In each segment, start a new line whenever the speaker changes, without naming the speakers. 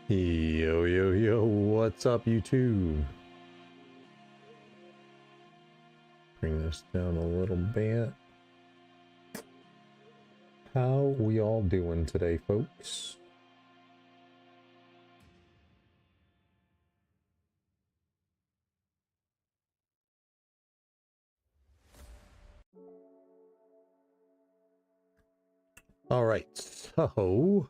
Yo, yo, yo, what's up, YouTube? Bring this down a little bit. How we all doing today, folks? All right, so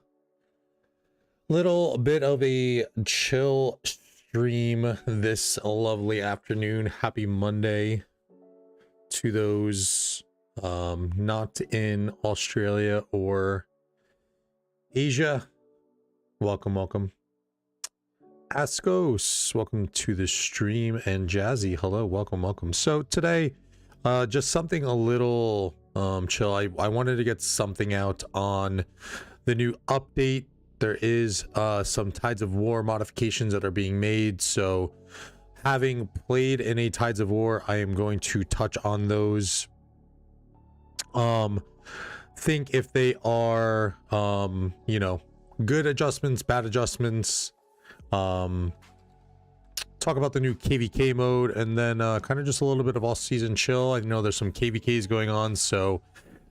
little bit of a chill stream this lovely afternoon. Happy Monday to those not in Australia or Asia. Welcome. Ascos, welcome to the stream, and Jazzy, hello, welcome. So today, just something a little chill. I wanted to get something out on the new update. There is some Tides of War modifications that are being made, so having played in a Tides of War, I am going to touch on those. Think if they are you know, good adjustments, bad adjustments, talk about the new KvK mode, and then kind of just a little bit of all-season chill. I know there's some KvKs going on, so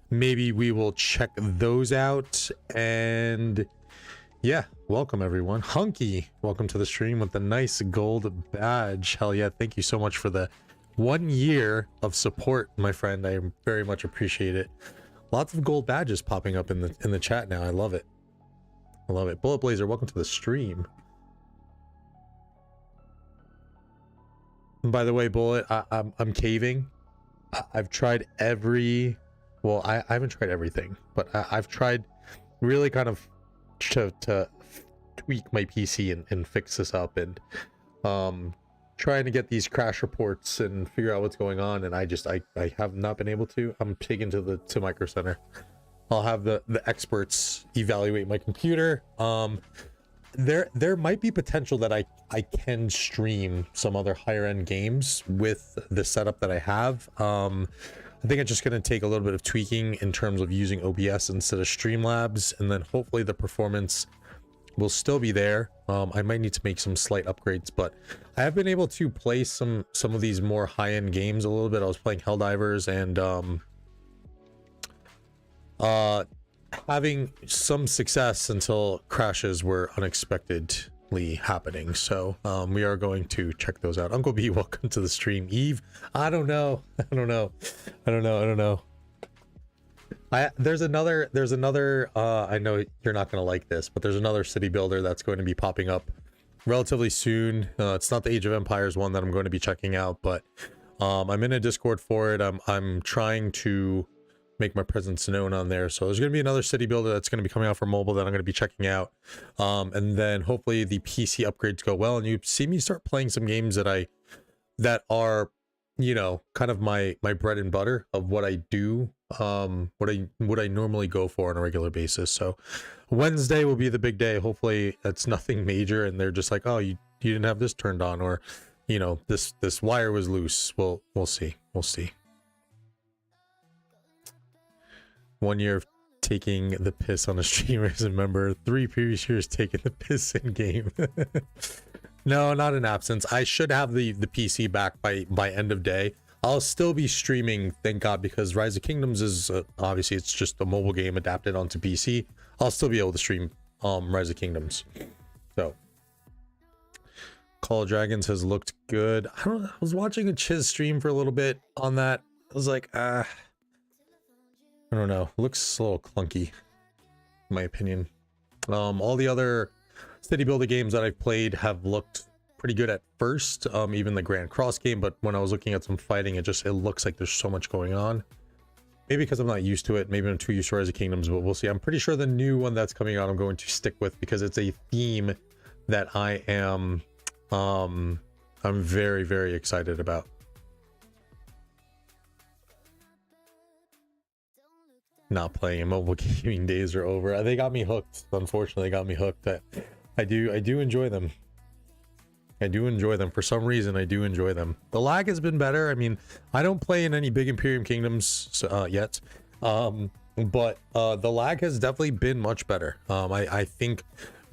maybe we will check those out. And yeah, welcome everyone. Hunky, welcome to the stream with the nice gold badge. Hell yeah, thank you so much for the 1 year of support, my friend. I very much appreciate it. Lots of gold badges popping up in the chat now. I love it. Bullet Blazer, welcome to the stream. And by the way, Bullet, I'm caving. I've tried every, well, I haven't tried everything, but I've tried really kind of to tweak my PC and fix this up, and trying to get these crash reports and figure out what's going on, and I have not been able to. I'm taken to Micro Center. I'll have the experts evaluate my computer. There might be potential that I can stream some other higher end games with the setup that I have. I think it's just going to take a little bit of tweaking in terms of using OBS instead of Streamlabs, and then hopefully the performance will still be there. I might need to make some slight upgrades, but I have been able to play some of these more high-end games a little bit. I was playing Helldivers and having some success until crashes were unexpectedly happening. So we are going to check those out. Uncle B, welcome to the stream. Eve, I don't know. There's another I know you're not going to like this, but there's another city builder that's going to be popping up relatively soon. It's not the Age of Empires one that I'm going to be checking out, but I'm in a Discord for it. I'm trying to make my presence known on there. So there's going to be another city builder that's going to be coming out for mobile that I'm going to be checking out. And then hopefully the PC upgrades go well, and you see me start playing some games that are, you know, kind of my bread and butter of what I do, what I normally go for on a regular basis. So Wednesday will be the big day. Hopefully it's nothing major and they're just like, oh, you didn't have this turned on, or, you know, this wire was loose. We'll see. 1 year of taking the piss on a streamer as a member, 3 previous years taking the piss in game. No, not in absence. I should have the PC back by end of day. I'll still be streaming, thank God, because Rise of Kingdoms is obviously it's just a mobile game adapted onto PC. I'll still be able to stream Rise of Kingdoms. So Call of Dragons has looked good. I was watching a Chiz stream for a little bit on that. I was like, I don't know. Looks a little clunky, in my opinion. All the other city builder games that I've played have looked pretty good at first. Even the Grand Cross game, but when I was looking at some fighting, it looks like there's so much going on. Maybe because I'm not used to it. Maybe I'm too used to Rise of Kingdoms, but we'll see. I'm pretty sure the new one that's coming out I'm going to stick with, because it's a theme that I am I'm very, very excited about. Not playing mobile gaming days are over. They got me hooked. Unfortunately, they got me hooked. I do enjoy them. I do enjoy them. For some reason, I do enjoy them. The lag has been better. I mean, I don't play in any big Imperium Kingdoms yet. But the lag has definitely been much better. I think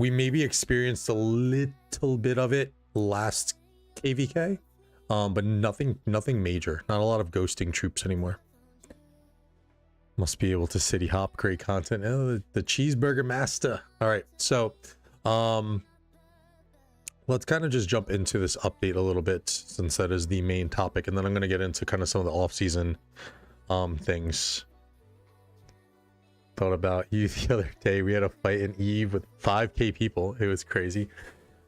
We maybe experienced a little bit of it last KvK, but nothing major. Not a lot of ghosting troops anymore. Must be able to city hop, great content. Oh, the cheeseburger master. All right, so let's kind of just jump into this update a little bit, since that is the main topic, and then I'm going to get into kind of some of the off-season things. Thought about you the other day. We had a fight in Eve with 5k people. It was crazy.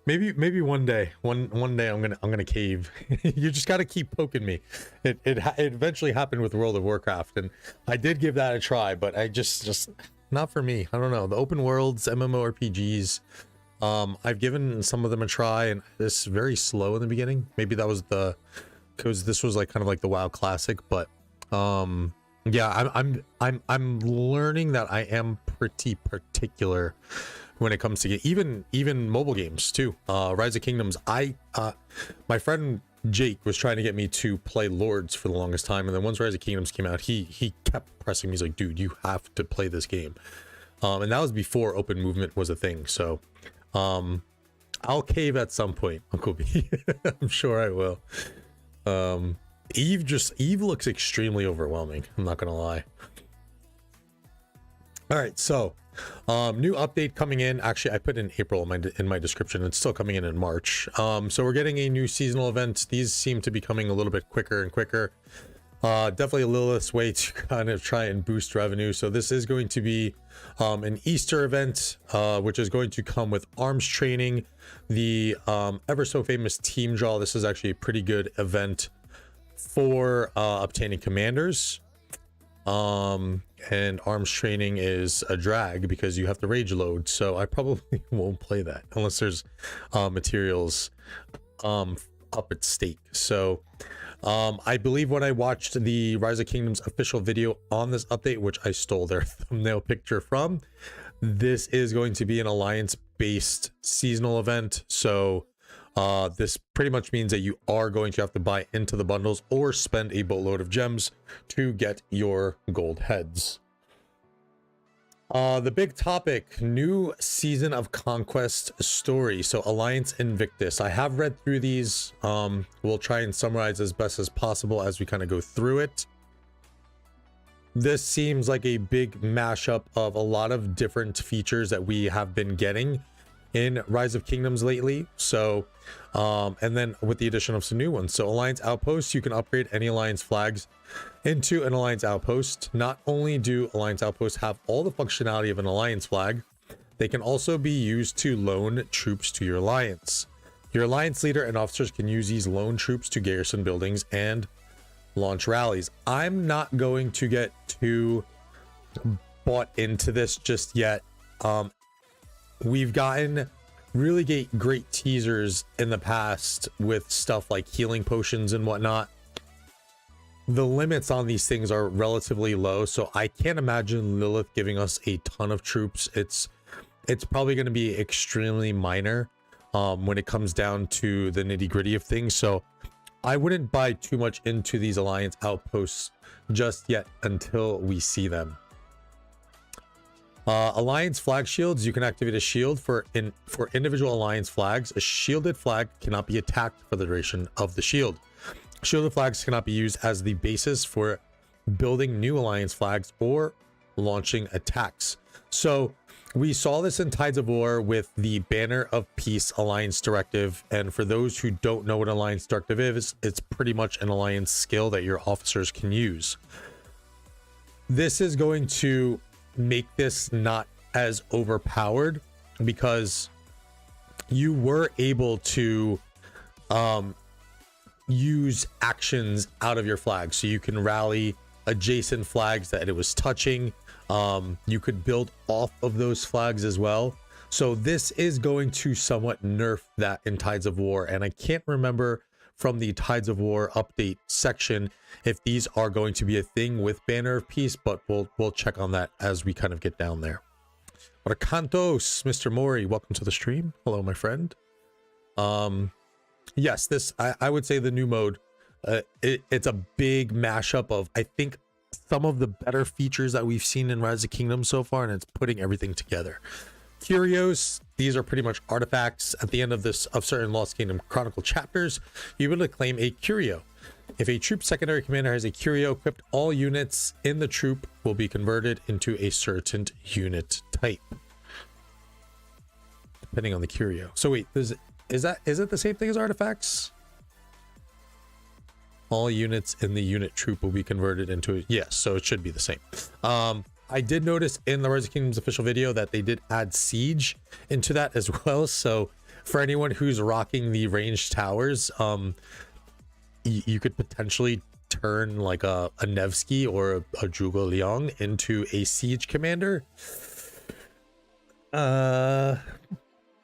Maybe one day I'm gonna cave. You just got to keep poking me. It eventually happened with World of Warcraft, and I did give that a try, but I just not for me. I don't know, the open worlds, MMORPGs, I've given some of them a try, and it's very slow in the beginning. Maybe that was because this was like kind of like the WoW Classic, but yeah, I'm learning that I am pretty particular when it comes to even mobile games too. Rise of Kingdoms, my friend Jake was trying to get me to play Lords for the longest time, and then once Rise of Kingdoms came out, he kept pressing me. He's like, dude, you have to play this game. And that was before open movement was a thing. So I'll cave at some point, Uncle B. I'm sure I will. Eve looks extremely overwhelming, I'm not gonna lie. All right, so new update coming in. Actually, I put in April in my description. It's still coming in March. So we're getting a new seasonal event. These seem to be coming a little bit quicker and quicker. Definitely a Lilith's way to kind of try and boost revenue. So this is going to be an Easter event, which is going to come with arms training, the ever so famous team draw. This is actually a pretty good event for obtaining commanders. And arms training is a drag because you have to rage load, so I probably won't play that unless there's materials up at stake. So I believe when I watched the Rise of Kingdoms official video on this update, which I stole their thumbnail picture from, this is going to be an alliance based seasonal event. So this pretty much means that you are going to have to buy into the bundles or spend a boatload of gems to get your gold heads. The big topic, new season of Conquest story. So Alliance Invictus. I have read through these. We'll try and summarize as best as possible as we kind of go through it. This seems like a big mashup of a lot of different features that we have been getting in Rise of Kingdoms lately. So and then with the addition of some new ones. So Alliance Outposts, you can upgrade any Alliance flags into an Alliance Outpost. Not only do Alliance Outposts have all the functionality of an Alliance flag, they can also be used to loan troops to your Alliance. Your Alliance leader and officers can use these lone troops to garrison buildings and launch rallies. I'm not going to get too bought into this just yet. We've gotten really great teasers in the past with stuff like healing potions and whatnot. The limits on these things are relatively low, so I can't imagine Lilith giving us a ton of troops. It's probably going to be extremely minor when it comes down to the nitty-gritty of things. So I wouldn't buy too much into these Alliance Outposts just yet until we see them. Alliance flag shields, you can activate a shield for individual Alliance flags. A shielded flag cannot be attacked for the duration of the shield. Shielded flags cannot be used as the basis for building new Alliance flags or launching attacks. So we saw this in Tides of War with the Banner of Peace Alliance Directive, and for those who don't know what Alliance Directive is, it's pretty much an Alliance skill that your officers can use. This is going to make this not as overpowered because you were able to use actions out of your flag, so you can rally adjacent flags that it was touching. You could build off of those flags as well. So this is going to somewhat nerf that in Tides of War, and I can't remember from the Tides of War update section if these are going to be a thing with Banner of Peace, but we'll check on that as we kind of get down there. Rakantos, Mr. Mori, welcome to the stream. Hello, my friend. Yes, this I would say the new mode, it's a big mashup of, I think, some of the better features that we've seen in Rise of Kingdoms so far, and it's putting everything together. Curios, these are pretty much artifacts. At the end of certain Lost Kingdom Chronicle chapters, you're able to claim a curio. If a troop secondary commander has a curio equipped, all units in the troop will be converted into a certain unit type, depending on the curio. So wait, is it the same thing as artifacts? All units in the unit troop will be converted into a, yes, so it should be the same. I did notice in the Rise of Kingdoms official video that they did add siege into that as well. So for anyone who's rocking the ranged towers, you could potentially turn like a Nevsky or a Zhuge Liang into a siege commander. Gonna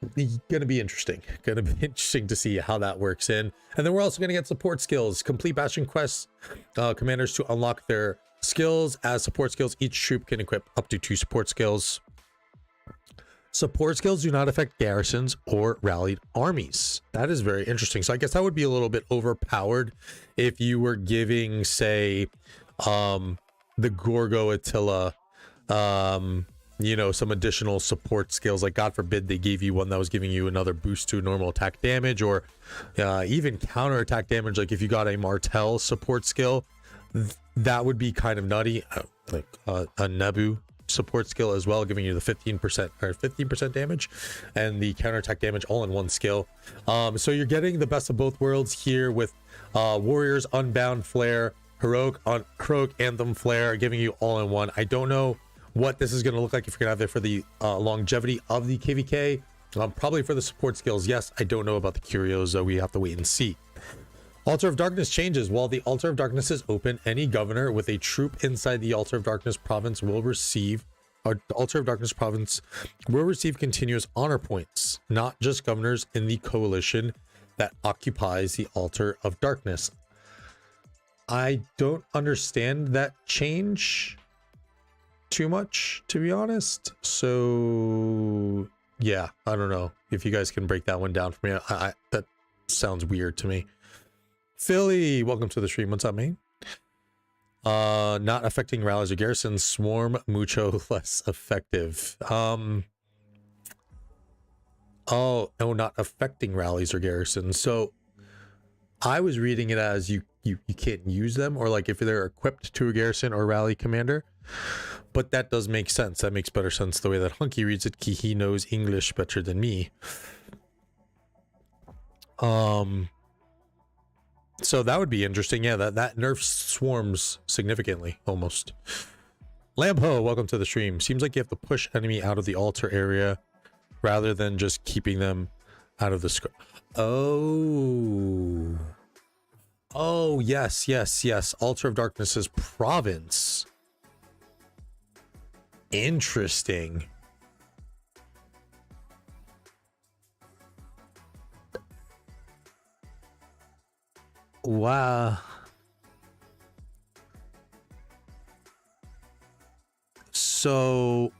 be interesting. Gonna be interesting to see how that works in. And then we're also gonna get support skills. Complete Bastion quests, commanders to unlock their skills as support skills. Each troop can equip up to 2 support skills. Support skills do not affect garrisons or rallied armies. That is very interesting. So I guess that would be a little bit overpowered if you were giving, say, the Gorgo Attila, you know, some additional support skills. Like, God forbid they gave you one that was giving you another boost to normal attack damage, or even counter attack damage. Like if you got a Martel support skill, that would be kind of nutty. Like a Nebu support skill as well, giving you the 15% damage and the counterattack damage all in one skill. So you're getting the best of both worlds here with Warriors Unbound Flare, Heroic Anthem Flare, giving you all in one. I don't know what this is going to look like if you're going to have it for the longevity of the KvK. Probably for the support skills, yes. I don't know about the curios, though. We have to wait and see. Altar of Darkness changes. While the Altar of Darkness is open, any governor with a troop inside the Altar of Darkness province will receive, or the Altar of Darkness province will receive continuous honor points, not just governors in the coalition that occupies the Altar of Darkness. I don't understand that change too much, to be honest. So yeah, I don't know if you guys can break that one down for me. That sounds weird to me. Philly, welcome to the stream. What's up, man? Not affecting rallies or garrisons. Swarm mucho less effective. Oh, not affecting rallies or garrisons. So I was reading it as you can't use them, or like if they're equipped to a garrison or rally commander. But that does make sense. That makes better sense the way that Hunky reads it. He knows English better than me. So that would be interesting. Yeah, that nerfs swarms significantly, almost. Lampo, welcome to the stream. Seems like you have to push enemy out of the altar area rather than just keeping them out of the square. Oh, yes. Altar of Darkness's province. Interesting. Wow. So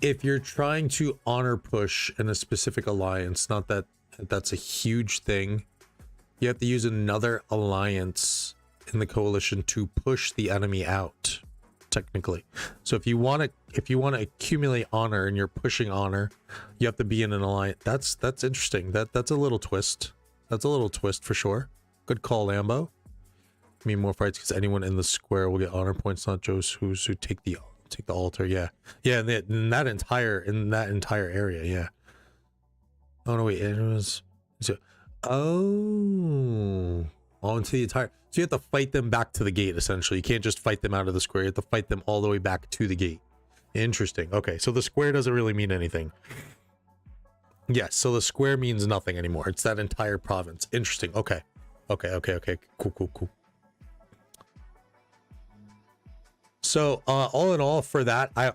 if you're trying to honor push in a specific alliance, not that that's a huge thing, you have to use another alliance in the coalition to push the enemy out, technically. So if you want to accumulate honor and you're pushing honor, you have to be in an alliance. That's interesting. That's a little twist. That's a little twist for sure. Good call, Lambo. I mean, more fights because anyone in the square will get honor points, not just who take the altar. Yeah, in that entire area. Yeah. Oh no, wait, it was. Into the entire. So you have to fight them back to the gate. Essentially, you can't just fight them out of the square. You have to fight them all the way back to the gate. Interesting. Okay, so the square doesn't really mean anything. Yes, so the square means nothing anymore. It's that entire province. Interesting. Okay. Cool. So all in all, for that, I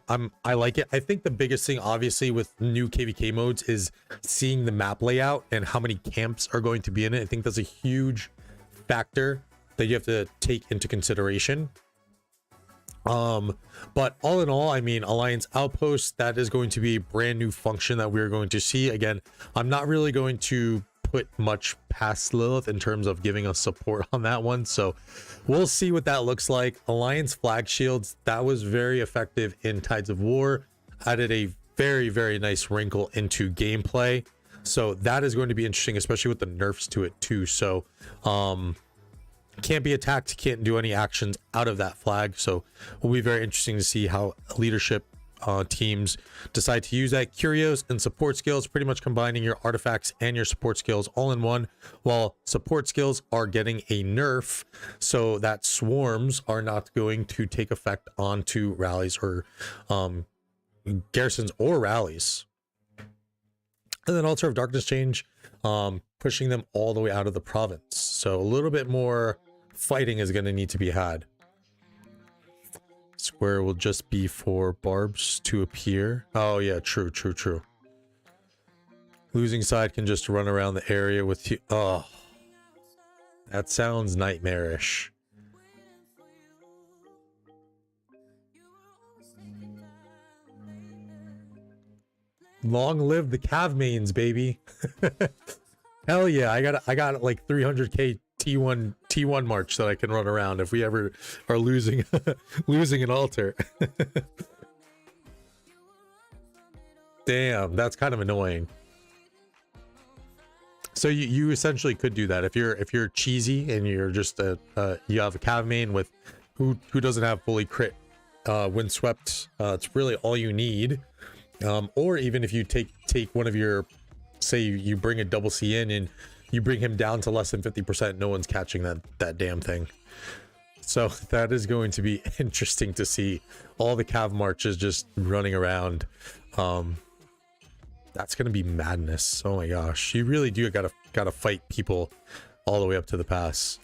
like it. I think the biggest thing, obviously, with new KvK modes is seeing the map layout and how many camps are going to be in it. I think that's a huge factor that you have to take into consideration. But all in all, I mean, Alliance Outpost, that is going to be a brand new function that we're going to see. Again, I'm not really going to put much past Lilith in terms of giving us support on that one, so we'll see what that looks like. Alliance Flag Shields, that was very effective in Tides of War. Added a very, very nice wrinkle into gameplay. So that is going to be interesting, especially with the nerfs to it too. So can't be attacked, can't do any actions out of that flag. So it will be very interesting to see how leadership teams decide to use that. Curios and support skills, pretty much combining your artifacts and your support skills all in one, while support skills are getting a nerf so that swarms are not going to take effect onto rallies or garrisons or rallies. And then Altar of Darkness change, pushing them all the way out of the province. So a little bit more fighting is going to need to be had. Square will just be for barbs to appear. Oh yeah, true. Losing side can just run around the area with you. Oh, that sounds nightmarish. Long live the Cav mains, baby. Hell yeah, I got like 300k T1 march that I can run around if we ever are losing losing an altar. Damn, that's kind of annoying. So you essentially could do that if you're cheesy and you're just you have a Cav main with who doesn't have fully crit windswept. It's really all you need. Or even if you take one of your, say you bring a double C in and you bring him down to less than 50%, no one's catching that damn thing. So that is going to be interesting to see all the Cav marches just running around. That's going to be madness. Oh my gosh, you really do gotta fight people all the way up to the pass.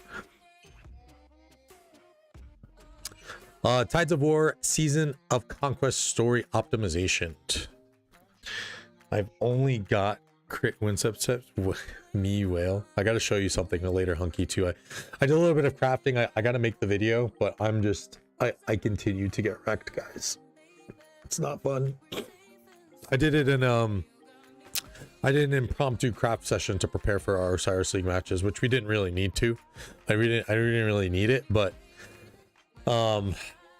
Tides of War Season of Conquest story optimization. I've only got crit windswept. Me whale. I got to show you something later, Hunky, too. I did a little bit of crafting. I got to make the video, but I'm just I continue to get wrecked, guys. It's not fun. I did it in I did an impromptu craft session to prepare for our Osiris League matches, which we didn't really need to. I didn't really need it, but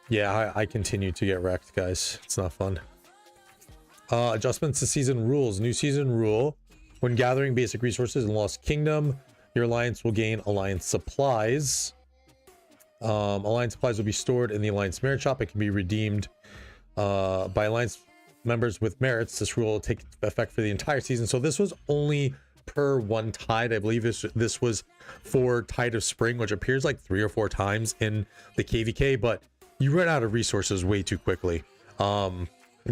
yeah, I continue to get wrecked, guys. It's not fun. Adjustments to season rules. New season rule: when gathering basic resources in Lost Kingdom, your alliance will gain alliance supplies. Alliance supplies will be stored in the alliance merit shop. It can be redeemed by alliance members with merits. This rule will take effect for the entire season. So this was only per one tide. I believe this was for Tide of Spring, which appears like 3 or 4 times in the KvK, but you run out of resources way too quickly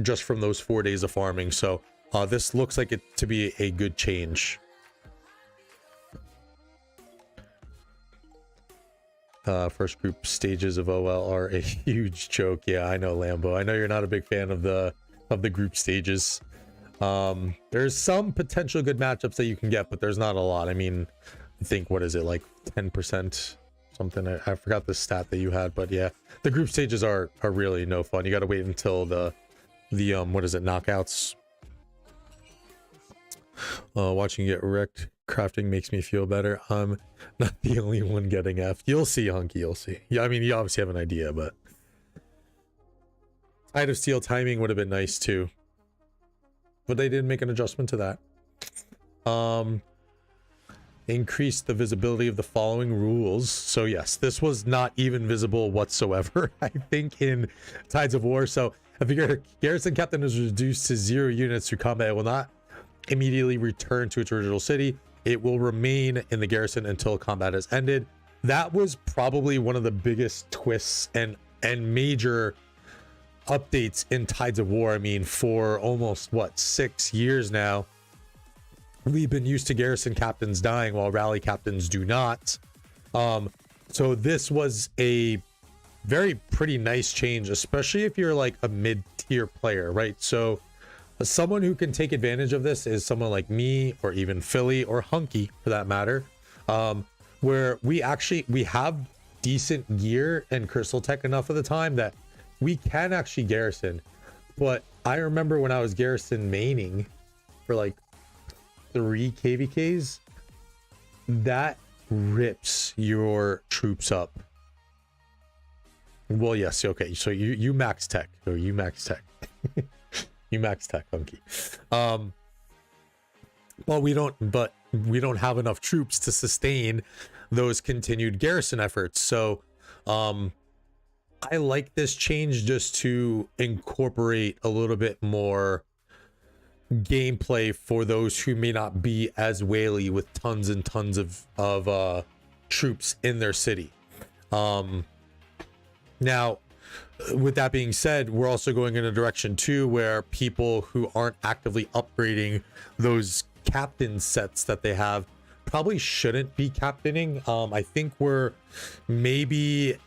just from those 4 days of farming. So this looks like it to be a good change. First group stages of OL are a huge joke. Yeah, I know, Lambo. I know you're not a big fan of the group stages. There's some potential good matchups that you can get, but there's not a lot. I mean, I think, what is it, like 10% something? I forgot the stat that you had, but yeah, the group stages are really no fun. You got to wait until the what is it, knockouts. Watching you get wrecked crafting makes me feel better. I'm not the only one getting F. You'll see, Hunky, you'll see. Yeah, I mean, you obviously have an idea, but Tide of Steel timing would have been nice too, but they did make an adjustment to that. Increase the visibility of the following rules. So yes, this was not even visible whatsoever, I think, in Tides of War. So if your garrison captain is reduced to 0 units through combat, it will not immediately return to its original city. It will remain in the garrison until combat has ended. That was probably one of the biggest twists and major updates in Tides of War. I mean, for almost what, 6 years now, we've been used to garrison captains dying while rally captains do not. So this was a pretty nice change, especially if you're like a mid-tier player, right? So someone who can take advantage of this is someone like me, or even Philly, or Hunky for that matter, where we have decent gear and crystal tech enough of the time that we can actually garrison. But I remember when I was garrison maining for like 3 KvKs, that rips your troops up. Well, yes, okay, so you max tech, or you max tech. You max tech, Hunky. But we don't have enough troops to sustain those continued garrison efforts. So I like this change just to incorporate a little bit more gameplay for those who may not be as whaley with tons and tons of troops in their city. Now, with that being said, we're also going in a direction too where people who aren't actively upgrading those captain sets that they have probably shouldn't be captaining. I think we're maybe,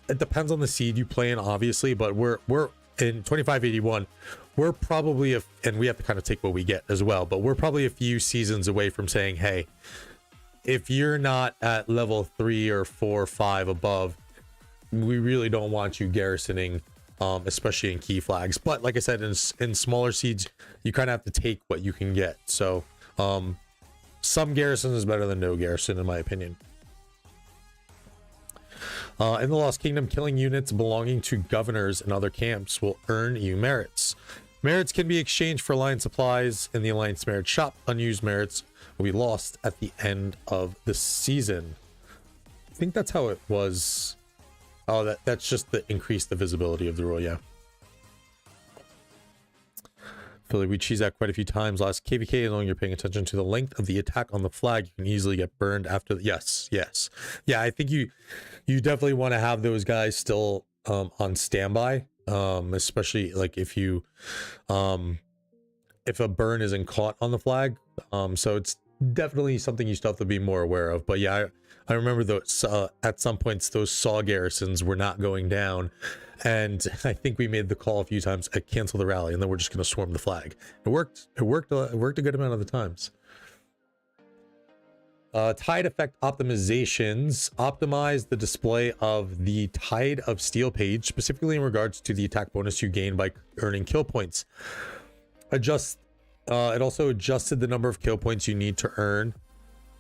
it depends on the seed you play in, obviously, but we're in 2581. We're probably, and we have to kind of take what we get as well, but we're probably a few seasons away from saying, hey, if you're not at level 3 or 4 or 5 above, we really don't want you garrisoning, especially in key flags. But like I said, in smaller seeds, you kind of have to take what you can get. So some garrison is better than no garrison, in my opinion. In the Lost Kingdom, killing units belonging to governors and other camps will earn you merits. Merits can be exchanged for Alliance supplies in the Alliance merit shop. Unused merits will be lost at the end of the season. I think that's how it was. Oh, that's just to increase the visibility of the rule, yeah. Philly, we cheesed that quite a few times last KvK. As long as you're paying attention to the length of the attack on the flag, you can easily get burned after. Yes. Yeah, I think you definitely want to have those guys still on standby, especially like if a burn isn't caught on the flag. So it's definitely something you still have to be more aware of. But yeah, I remember those at some points those saw garrisons were not going down, and I think we made the call a few times at cancel the rally, and then we're just going to swarm the flag. It worked a good amount of the times. Tide effect optimizations optimize the display of the Tide of Steel page, specifically in regards to the attack bonus you gain by earning kill points. It also adjusted the number of kill points you need to earn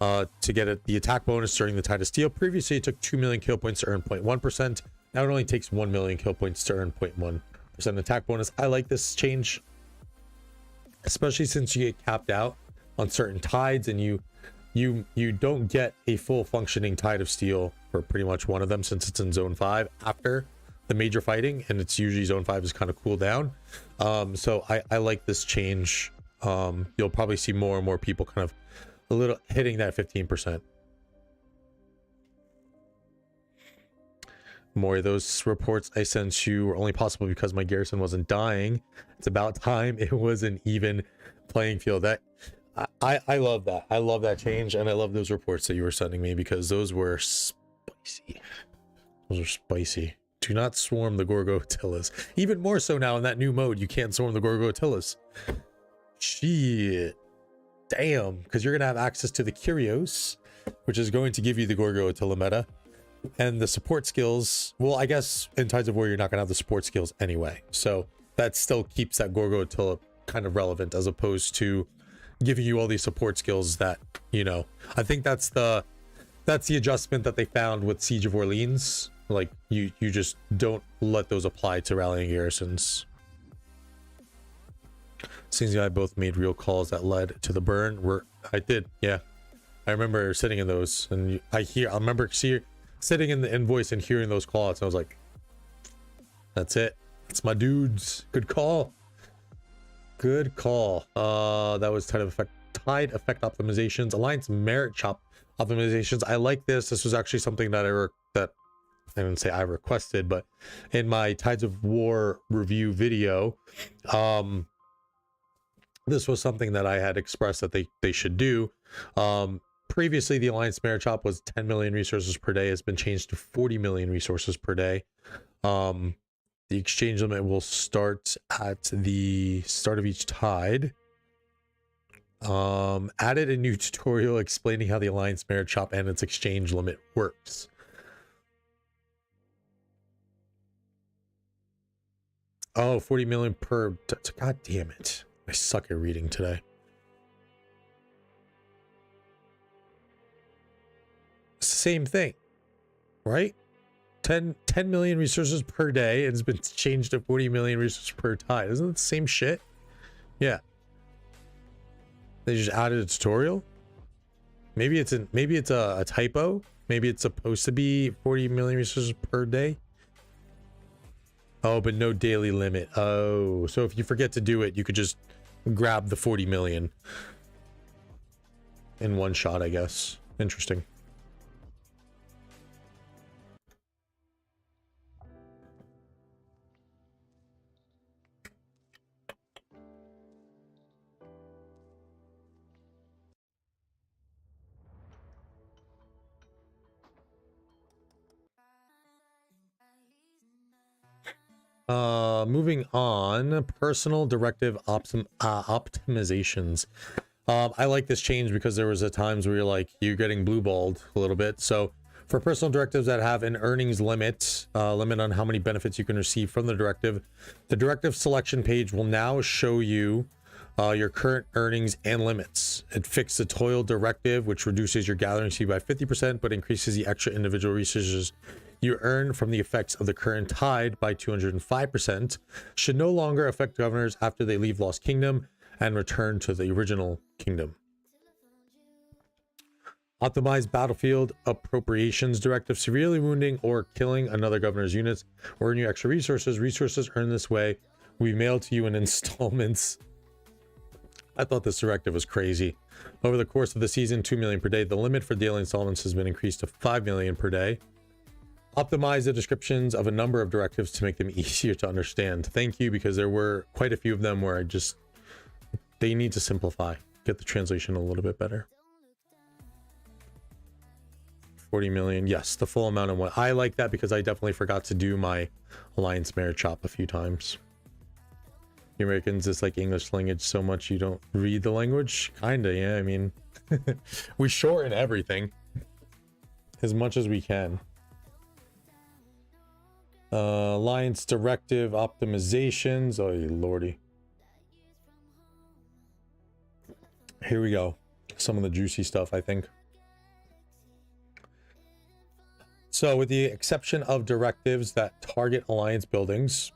to get the attack bonus during the Tide of Steel. Previously, it took 2 million kill points to earn 0.1%. Now it only takes 1 million kill points to earn 0.1% attack bonus. I like this change, especially since you get capped out on certain tides, and you don't get a full functioning Tide of Steel for pretty much one of them, since it's in Zone 5 after the major fighting, and it's usually Zone 5 is kind of cooled down. So I like this change. You'll probably see more and more people kind of a little hitting that 15%. More of those reports I sent you were only possible because my garrison wasn't dying. It's about time it was an even playing field. That I love that. I love that change, and I love those reports that you were sending me, because those were spicy. Those are spicy. Do not swarm the Gorgotillas. Even more so now in that new mode, you can't swarm the Gorgotillas. Shit. Damn, because you're going to have access to the Curios, which is going to give you the Gorgotilla meta. And the support skills, well, I guess in Tides of War, you're not going to have the support skills anyway. So that still keeps that Gorgotilla kind of relevant, as opposed to giving you all these support skills that, you know, I think that's the adjustment that they found with Siege of Orleans. Like, you just don't let those apply to rallying garrisons. Seems like I both made real calls that led to the burn. I did, yeah. I remember sitting in those, and I remember sitting in the invoice and hearing those calls, and I was like, that's it. It's my dudes. Good call. Good call. That was Tide effect optimizations. Alliance merit shop optimizations. I like this. This was actually something that I didn't say I requested, but in my Tides of War review video, this was something that I had expressed that they should do. Previously, the Alliance merit shop was 10 million resources per day. It's been changed to 40 million resources per day. The exchange limit will start at the start of each tide. Added a new tutorial explaining how the Alliance merit shop and its exchange limit works. Oh, 40 million per. God damn it. I suck at reading today. It's the same thing, right? 10 million resources per day, and it's been changed to 40 million resources per tide. Isn't it the same shit? Yeah. They just added a tutorial. Maybe it's a typo. Maybe it's supposed to be 40 million resources per day. Oh, but no daily limit. Oh, so if you forget to do it, you could just grab the 40 million in one shot, I guess. Interesting. Moving on, personal directive optimizations. I like this change because there was a times where you're getting blue balled a little bit. So for personal directives that have an earnings limit on how many benefits you can receive from the directive selection page will now show you your current earnings and limits. It fixed the toil directive, which reduces your gathering fee by 50%, but increases the extra individual resources you earn from the effects of the current tide by 205%, should no longer affect governors after they leave Lost Kingdom and return to the original kingdom. Optimize battlefield appropriations directive. Severely wounding or killing another governor's units or earn you extra resources. Resources earned this way will be mailed to you in installments. I thought this directive was crazy. Over the course of the season, 2 million per day. The limit for daily installments has been increased to 5 million per day. Optimize the descriptions of a number of directives to make them easier to understand. Thank you, because there were quite a few of them where they need to simplify, get the translation a little bit better. 40 million. Yes, the full amount of what I like that, because I definitely forgot to do my Alliance merit chop a few times. The Americans dislike English language so much you don't read the language. Kinda, yeah. I mean, we shorten everything as much as we can. Alliance directive optimizations. Oh, lordy. Here we go. Some of the juicy stuff, I think. So with the exception of directives that target Alliance buildings,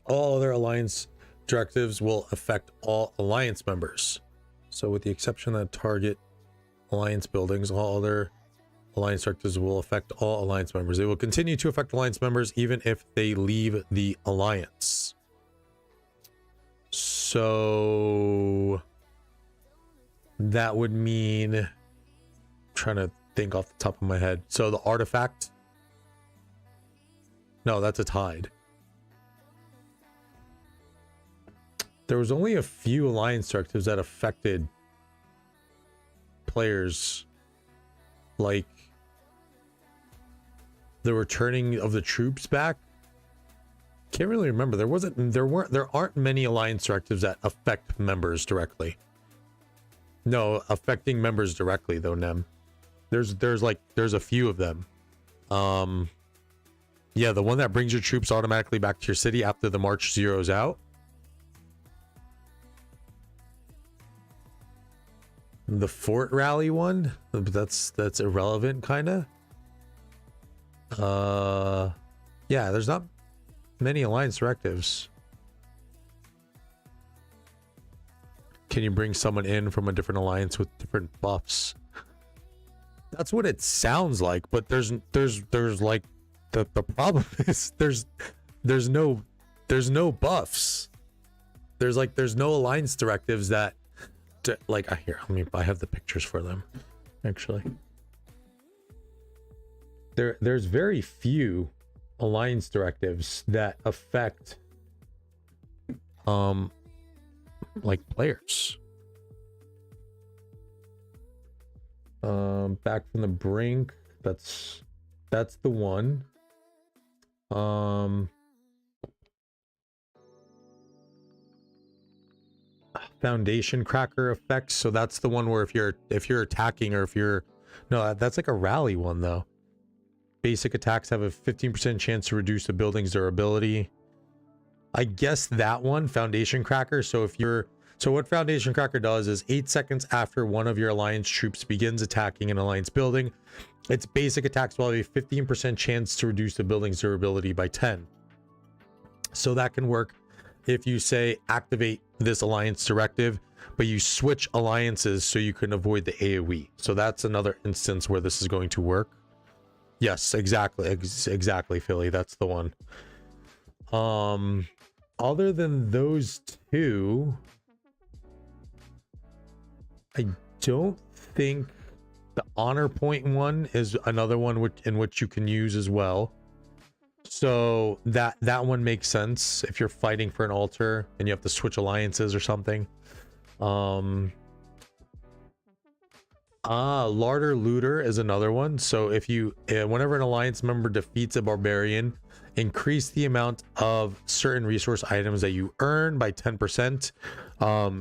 all other Alliance directives will affect all Alliance members. So with the exception that target Alliance buildings, all other Alliance directives will affect all Alliance members. They will continue to affect Alliance members even if they leave the Alliance. So that would mean, I'm trying to think off the top of my head. So the artifact, no, that's a tide. There was only a few Alliance directives that affected players, like the returning of the troops back. Can't really remember. There aren't many Alliance directives that affect members directly. No, affecting members directly though, Nem. There's a few of them. Yeah, the one that brings your troops automatically back to your city after the March zeroes out. The fort rally one, that's irrelevant, kind of. Yeah, there's not many Alliance directives. Can you bring someone in from a different alliance with different buffs? That's what it sounds like, but there's like the problem is there's no buffs. There's no Alliance directives that here, I have the pictures for them actually. There's very few Alliance directives that affect like players. Back from the brink, that's the one. Foundation cracker effects, so that's the one where if you're attacking, or no, that's like a rally one though. Basic attacks have a 15% chance to reduce the building's durability. I guess that one, Foundation Cracker. So what Foundation Cracker does is 8 seconds after one of your Alliance troops begins attacking an Alliance building, Its basic attacks will have a 15% chance to reduce the building's durability by 10. So that can work if you say activate this alliance directive, but you switch alliances so you can avoid the AoE. So that's another instance where this is going to work. Yes, exactly. Exactly, Philly. That's the one. Other than those two, I don't think the honor point one is another one in which you can use as well. So that one makes sense if you're fighting for an altar and you have to switch alliances or something. Larder Looter is another one. So if you whenever an alliance member defeats a barbarian, increase the amount of certain resource items that you earn by 10%.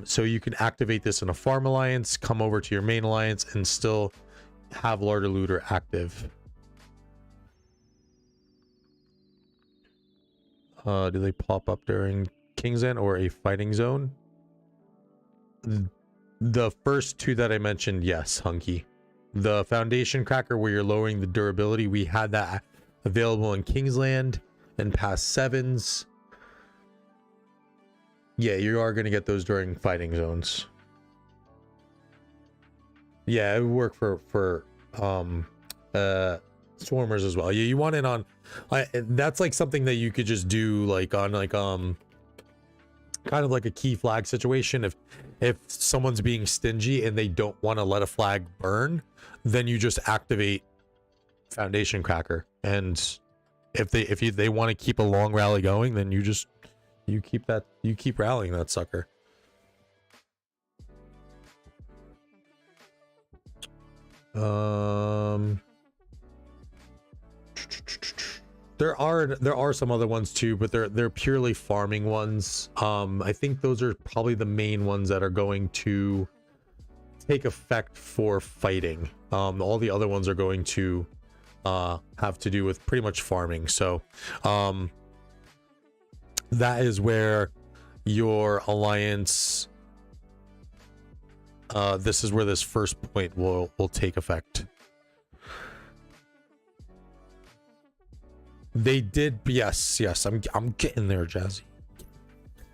So you can activate this in a farm alliance, come over to your main alliance, and still have Larder Looter active. Do they pop up during King's End or a fighting zone? The first two that I mentioned, yes, Hunky. The Foundation Cracker, where you're lowering the durability, we had that available in Kingsland and past 7s. Yeah, you are going to get those during fighting zones. Yeah, it would work for Swarmers as well. You want it on that's like something that you could just do like on like kind of like a key flag situation. If someone's being stingy and they don't want to let a flag burn, then you just activate Foundation Cracker. And if they want to keep a long rally going, then you keep rallying that sucker. There are some other ones too, but they're purely farming ones. I think those are probably the main ones that are going to take effect for fighting. All the other ones are going to have to do with pretty much farming. So that is where your alliance, this is where this first point will take effect. They did, yes, I'm getting there, Jazzy.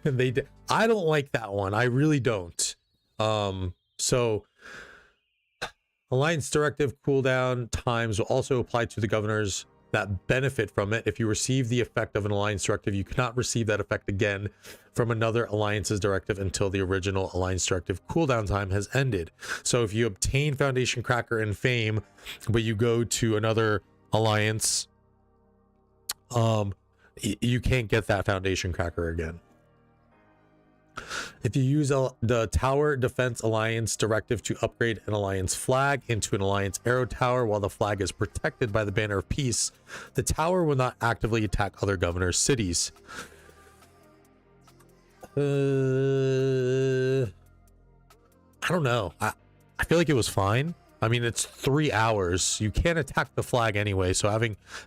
They did. I don't like that one. I really don't. So Alliance Directive cooldown times will also apply to the governors that benefit from it. If you receive the effect of an Alliance Directive, you cannot receive that effect again from another Alliance's directive until the original Alliance Directive cooldown time has ended. So if you obtain Foundation Cracker and Fame, but you go to another alliance, you can't get that Foundation Cracker again. If you use the Tower Defense Alliance directive to upgrade an alliance flag into an alliance arrow tower while the flag is protected by the Banner of Peace, the tower will not actively attack other governors' cities. I don't know. I feel like it was fine. I mean, it's 3 hours. You can't attack the flag anyway, so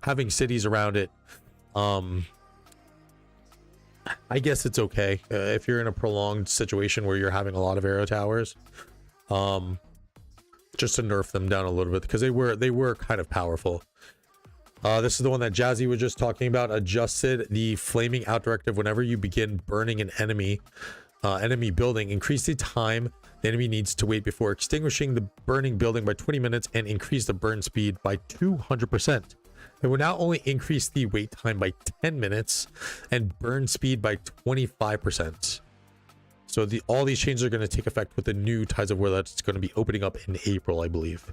having cities around it, I guess it's okay if you're in a prolonged situation where you're having a lot of arrow towers, just to nerf them down a little bit, because they were kind of powerful. This is the one that Jazzy was just talking about. Adjusted the flaming out directive whenever you begin burning an enemy building. Increase the time the enemy needs to wait before extinguishing the burning building by 20 minutes and increase the burn speed by 200%. It will now only increase the wait time by 10 minutes and burn speed by 25%. So all these changes are going to take effect with the new Tides of War that's going to be opening up in April, I believe.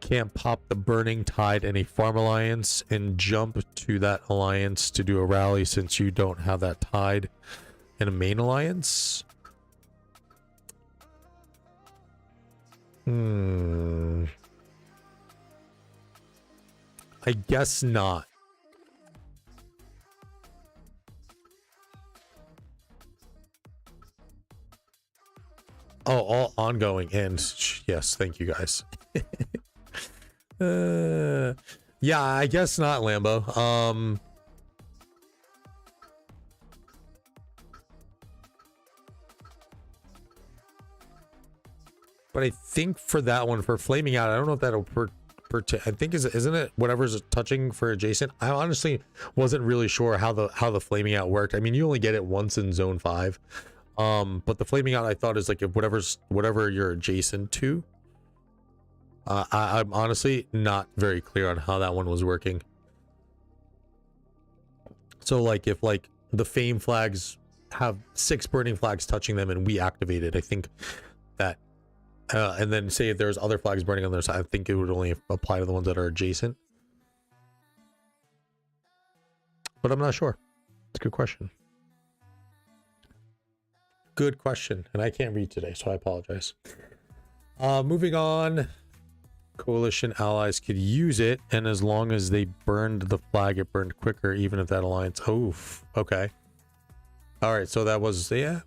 Can't pop the Burning Tide in a farm alliance and jump to that alliance to do a rally since you don't have that tide in a main alliance. I guess not. Oh, all ongoing and yes, thank you guys. Yeah, I guess not, Lambo. But I think for that one, for flaming out, I don't know if that'll I think isn't it whatever's touching for adjacent? I honestly wasn't really sure how the flaming out worked. I mean, you only get it once in zone 5. But the flaming out I thought is like if whatever you're adjacent to. I'm honestly not very clear on how that one was working. So like if like the fame flags have 6 burning flags touching them and we activate it, I think that and then say if there's other flags burning on their side, I think it would only apply to the ones that are adjacent. But I'm not sure. It's a good question. Good question. And I can't read today, so I apologize. Moving on. Coalition allies could use it, and as long as they burned the flag, it burned quicker, even if that alliance... Oof. Okay. Alright, so that was... Yeah.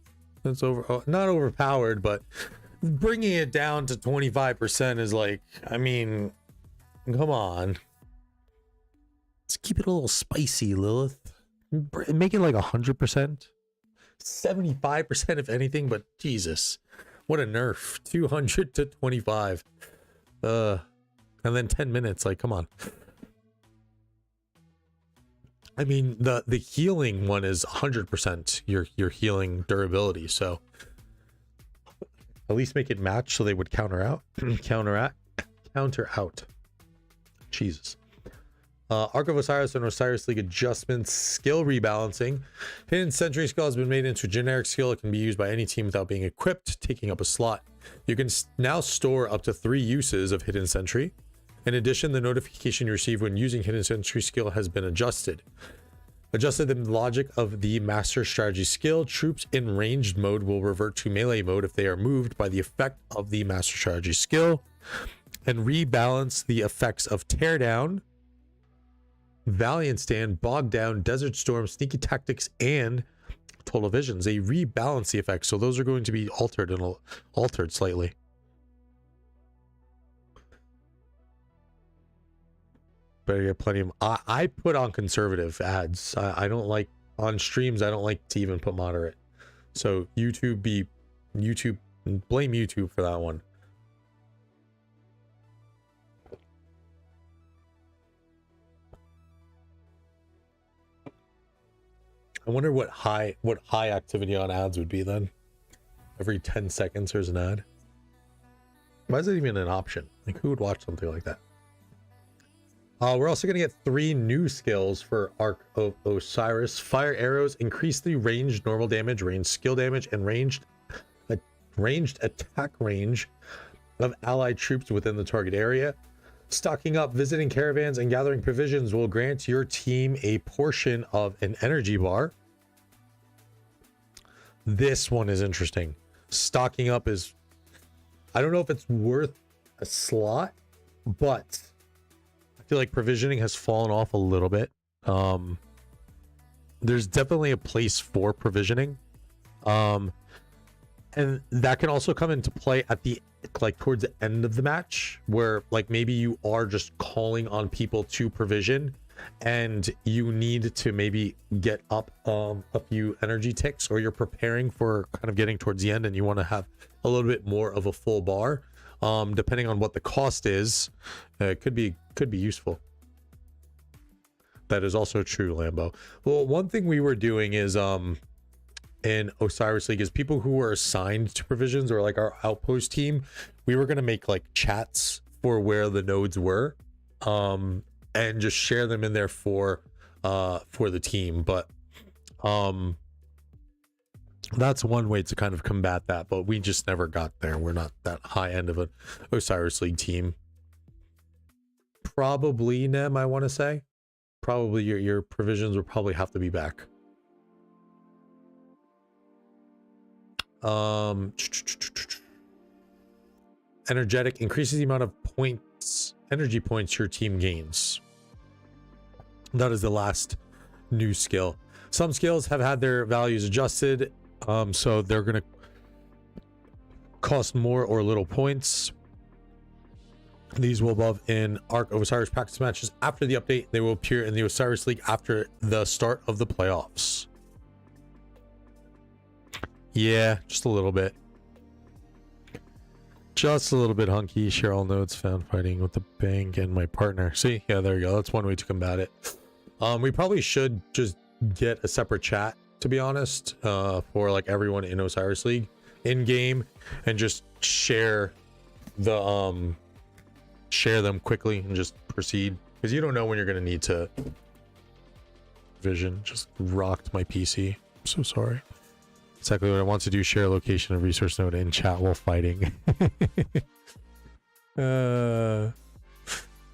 That's not overpowered, but... Bringing it down to 25% is like, I mean, come on. Let's keep it a little spicy, Lilith. Make it like 100%. 75% if anything, but Jesus. What a nerf. 200 to 25. And then 10 minutes, like, come on. I mean, the healing one is 100% your healing durability, so... At least make it match so they would counter out. counter out. Jesus. Arc of Osiris and Osiris League adjustments, skill rebalancing. Hidden Sentry skill has been made into a generic skill. It can be used by any team without being equipped, taking up a slot. You can now store up to 3 uses of Hidden Sentry. In addition, the notification you receive when using Hidden Sentry skill has been adjusted. Adjusted the logic of the master strategy skill. Troops in ranged mode will revert to melee mode if they are moved by the effect of the master strategy skill, and rebalance the effects of teardown, valiant stand, bog down, desert storm, sneaky tactics, and total visions. They rebalance the effects, so those are going to be altered slightly. Better get plenty of... I put on conservative ads. I don't like... On streams, I don't like to even put moderate. So YouTube, blame YouTube for that one. I wonder what high activity on ads would be then. Every 10 seconds there's an ad. Why is that even an option? Like, who would watch something like that? We're also going to get 3 new skills for Arc of Osiris. Fire arrows increase the ranged normal damage, ranged skill damage, and ranged attack range of allied troops within the target area. Stocking up, visiting caravans, and gathering provisions will grant your team a portion of an energy bar. This one is interesting. Stocking up is... I don't know if it's worth a slot, but... I feel like provisioning has fallen off a little bit. There's definitely a place for provisioning, and that can also come into play at the towards the end of the match, where like maybe you are just calling on people to provision and you need to maybe get up a few energy ticks, or you're preparing for kind of getting towards the end and you want to have a little bit more of a full bar. Depending on what the cost is, it could be useful. That is also true, Lambo. Well, one thing we were doing is in Osiris League is people who were assigned to provisions, or like our outpost team, we were going to make like chats for where the nodes were, and just share them in there for the team. But that's one way to kind of combat that, but we just never got there. We're not that high end of an Osiris League team. Probably, Nem, I want to say. Probably your provisions will probably have to be back. Energetic increases the amount of points, energy points your team gains. That is the last new skill. Some skills have had their values adjusted, so they're going to cost more or little points. These will above in Arc of Osiris practice matches after the update. They will appear in the Osiris League after the start of the playoffs. Yeah, just a little bit. Just a little bit hunky. Cheryl notes found fighting with the bank and my partner. See, yeah, there you go. That's one way to combat it. We probably should just get a separate chat, to be honest, for like everyone in Osiris League in game, and just share the share them quickly and just proceed, because you don't know when you're gonna need to. Vision just rocked my PC. I'm so sorry. Exactly what I want to do. Share location of resource node in chat while fighting.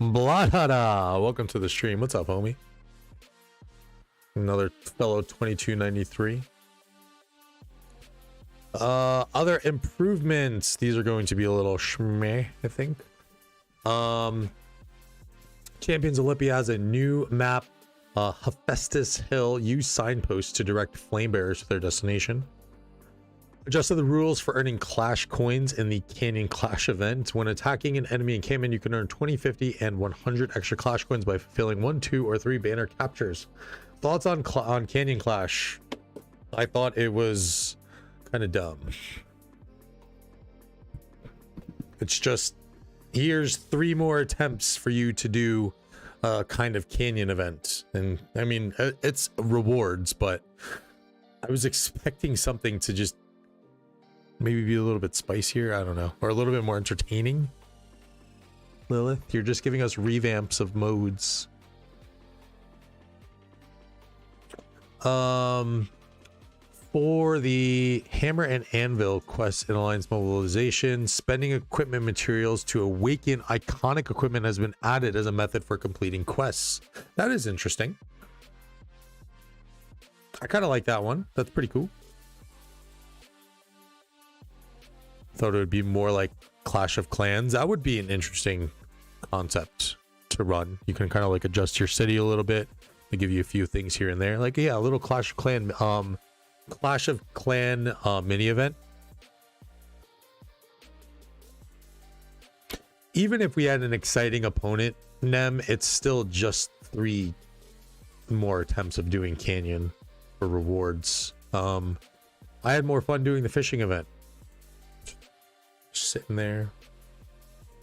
Bladada, welcome to the stream. What's up, homie? Another fellow 2293. Other improvements. These are going to be a little shmeh, I think. Champions Olympia has a new map. Hephaestus Hill. Use signposts to direct flame bearers to their destination. Adjusted the rules for earning clash coins in the Canyon Clash event. When attacking an enemy encampment, you can earn 20, 50, and 100 extra clash coins by fulfilling 1, 2, or 3 banner captures. Thoughts on Canyon Clash? I thought it was kind of dumb. It's just, here's 3 more attempts for you to do a kind of canyon event. And I mean, it's rewards, but I was expecting something to just maybe be a little bit spicier, I don't know, or a little bit more entertaining. Lilith, you're just giving us revamps of modes. For the Hammer and Anvil quest in Alliance mobilization, spending equipment materials to awaken iconic equipment has been added as a method for completing quests. That is interesting. I kind of like that one. That's pretty cool. Thought it would be more like Clash of Clans. That would be an interesting concept to run. You can kind of like adjust your city a little bit. They give you a few things here and there. Like, yeah, a little Clash of Clan mini event. Even if we had an exciting opponent, Nem, it's still just 3 more attempts of doing Canyon for rewards. I had more fun doing the fishing event. Just sitting there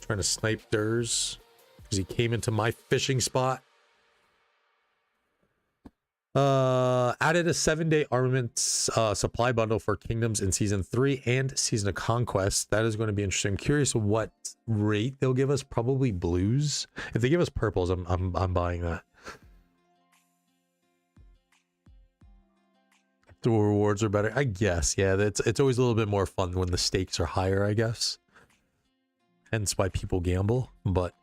trying to snipe Durs because he came into my fishing spot. Added a 7-day armaments supply bundle for Kingdoms in Season 3 and Season of Conquest. That is going to be interesting. I'm curious what rate they'll give us. Probably blues. If they give us purples, I'm buying that. The rewards are better, I guess. Yeah, it's always a little bit more fun when the stakes are higher, I guess. Hence why people gamble. But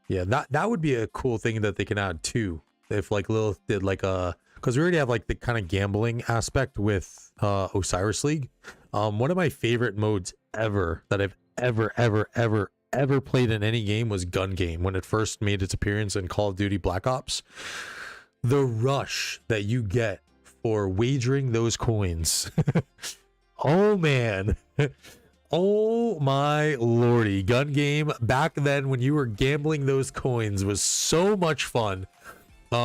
yeah, that would be a cool thing that they can add too. If like Lilith did like because we already have like the kind of gambling aspect with Osiris League. One of my favorite modes ever that I've ever played in any game was Gun Game when it first made its appearance in Call of Duty Black Ops. The rush that you get for wagering those coins. Oh man. Oh my lordy. Gun Game back then when you were gambling those coins was so much fun.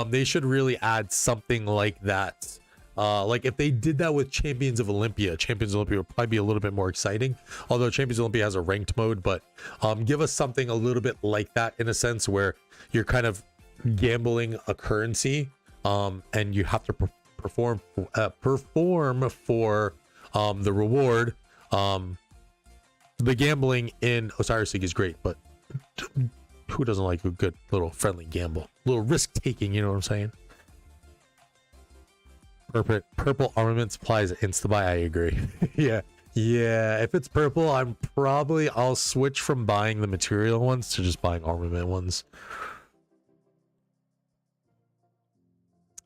They should really add something like that. Like if they did that with Champions of Olympia would probably be a little bit more exciting. Although Champions of Olympia has a ranked mode, but give us something a little bit like that in a sense where you're kind of gambling a currency, and you have to perform for the reward. The gambling in Osiris League is great, but who doesn't like a good little friendly gamble, a little risk taking, you know what I'm saying? Purple armament supplies insta buy. I agree. Yeah, if it's purple, I'll switch from buying the material ones to just buying armament ones.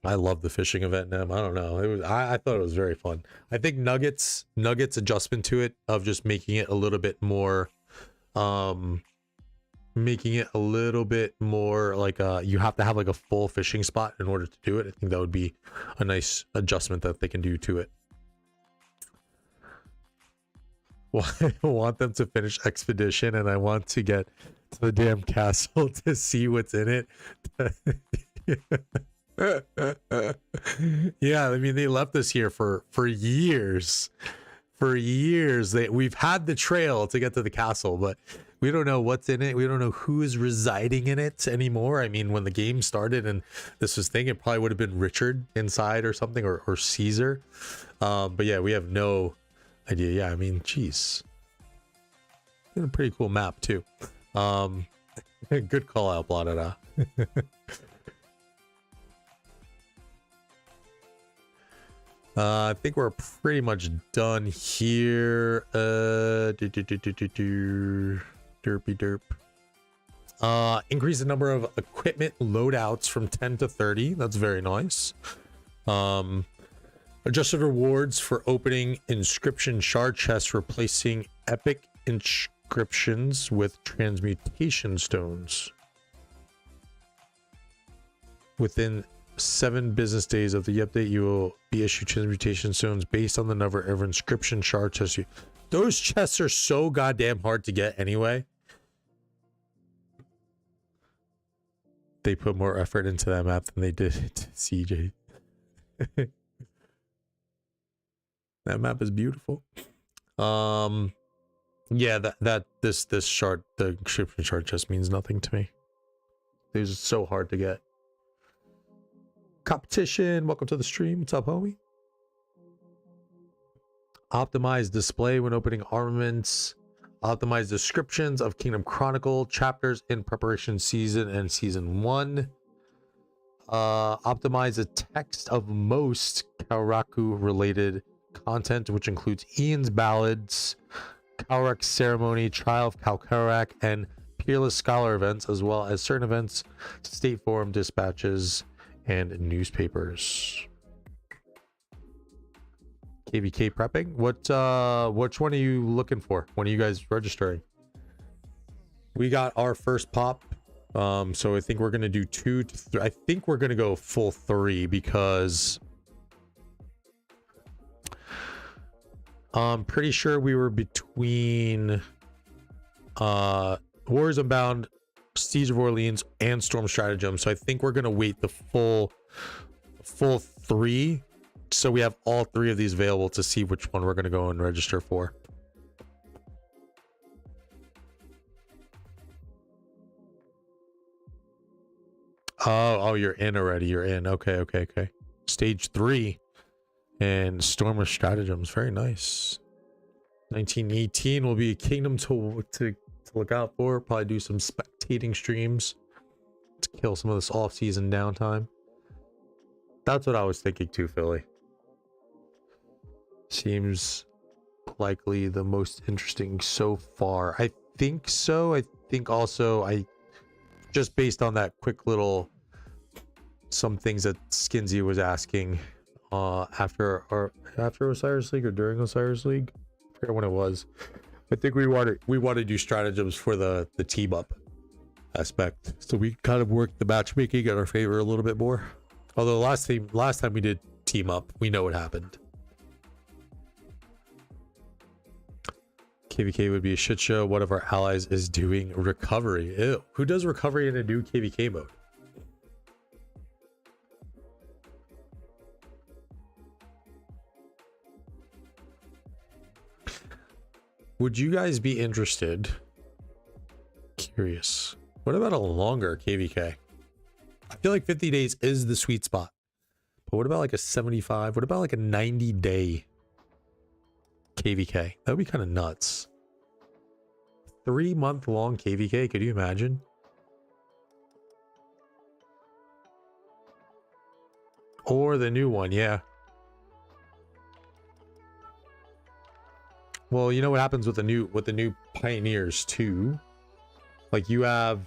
I love the fishing event, Nem. I don't know. I thought it was very fun. I think Nuggets adjustment to it of just making it a little bit more like you have to have like a full fishing spot in order to do it. I think that would be a nice adjustment that they can do to it. Well, I want them to finish Expedition and I want to get to the damn castle to see what's in it. Yeah, I mean, they left us here for years. for years. We've had the trail to get to the castle, but we don't know what's in it. We don't know who is residing in it anymore. I mean, when the game started and this was thing, it probably would have been Richard inside or something, or Caesar. But yeah, we have no idea. Yeah, I mean, geez, a pretty cool map too. Good call out, Bladada. I think we're pretty much done here. Derpy derp. Increase the number of equipment loadouts from 10 to 30. That's very nice. Adjusted rewards for opening inscription shard chests, replacing epic inscriptions with transmutation stones. Within 7 business days of the update, you will be issued transmutation stones based on the number of inscription shard chests. Those chests are so goddamn hard to get anyway. They put more effort into that map than they did to CJ. That map is beautiful. Yeah, this shard, the inscription shard chest means nothing to me. These are so hard to get. Competition, welcome to the stream. What's up, homie? Optimize display when opening armaments. Optimize descriptions of Kingdom Chronicle chapters in preparation season and season 1. Optimize the text of most Kauraku related content, which includes Ian's ballads, Kaurak's ceremony, Trial of Kalkarak, and Peerless Scholar events, as well as certain events, state forum dispatches, and newspapers. KvK prepping. Which one are you looking for? When are you guys registering? We got our first pop. So I think we're gonna do 2 to 3. I think we're gonna go full 3 because I'm pretty sure we were between Warriors Unbound, Siege of Orleans, and Storm Stratagem. So I think we're gonna wait the full 3, so we have all 3 of these available to see which one we're gonna go and register for. Oh, you're in already. You're in. Okay. Stage 3 and Storm of Stratagems. Very nice. 1918 will be a kingdom to look out for. Probably do some spectating streams to kill some of this off-season downtime. That's what I was thinking too, Philly. Seems likely the most interesting so far. I think so. I think also just based on that quick little some things that Skinsy was asking after Osiris League or during Osiris League. I forget when it was. I think we want to do stratagems for the team up aspect, so we kind of worked the matchmaking in our favor a little bit more. Although last time we did team up, we know what happened. KvK would be a shit show. One of our allies is doing recovery. Ew. Who does recovery in a new KvK mode? Would you guys be interested? Curious. What about a longer KvK? I feel like 50 days is the sweet spot. But what about like a 75? What about like a 90-day KvK? That would be kind of nuts. 3-month-long KvK, could you imagine? Or the new one, yeah. Well, you know what happens with the new pioneers too? Like you have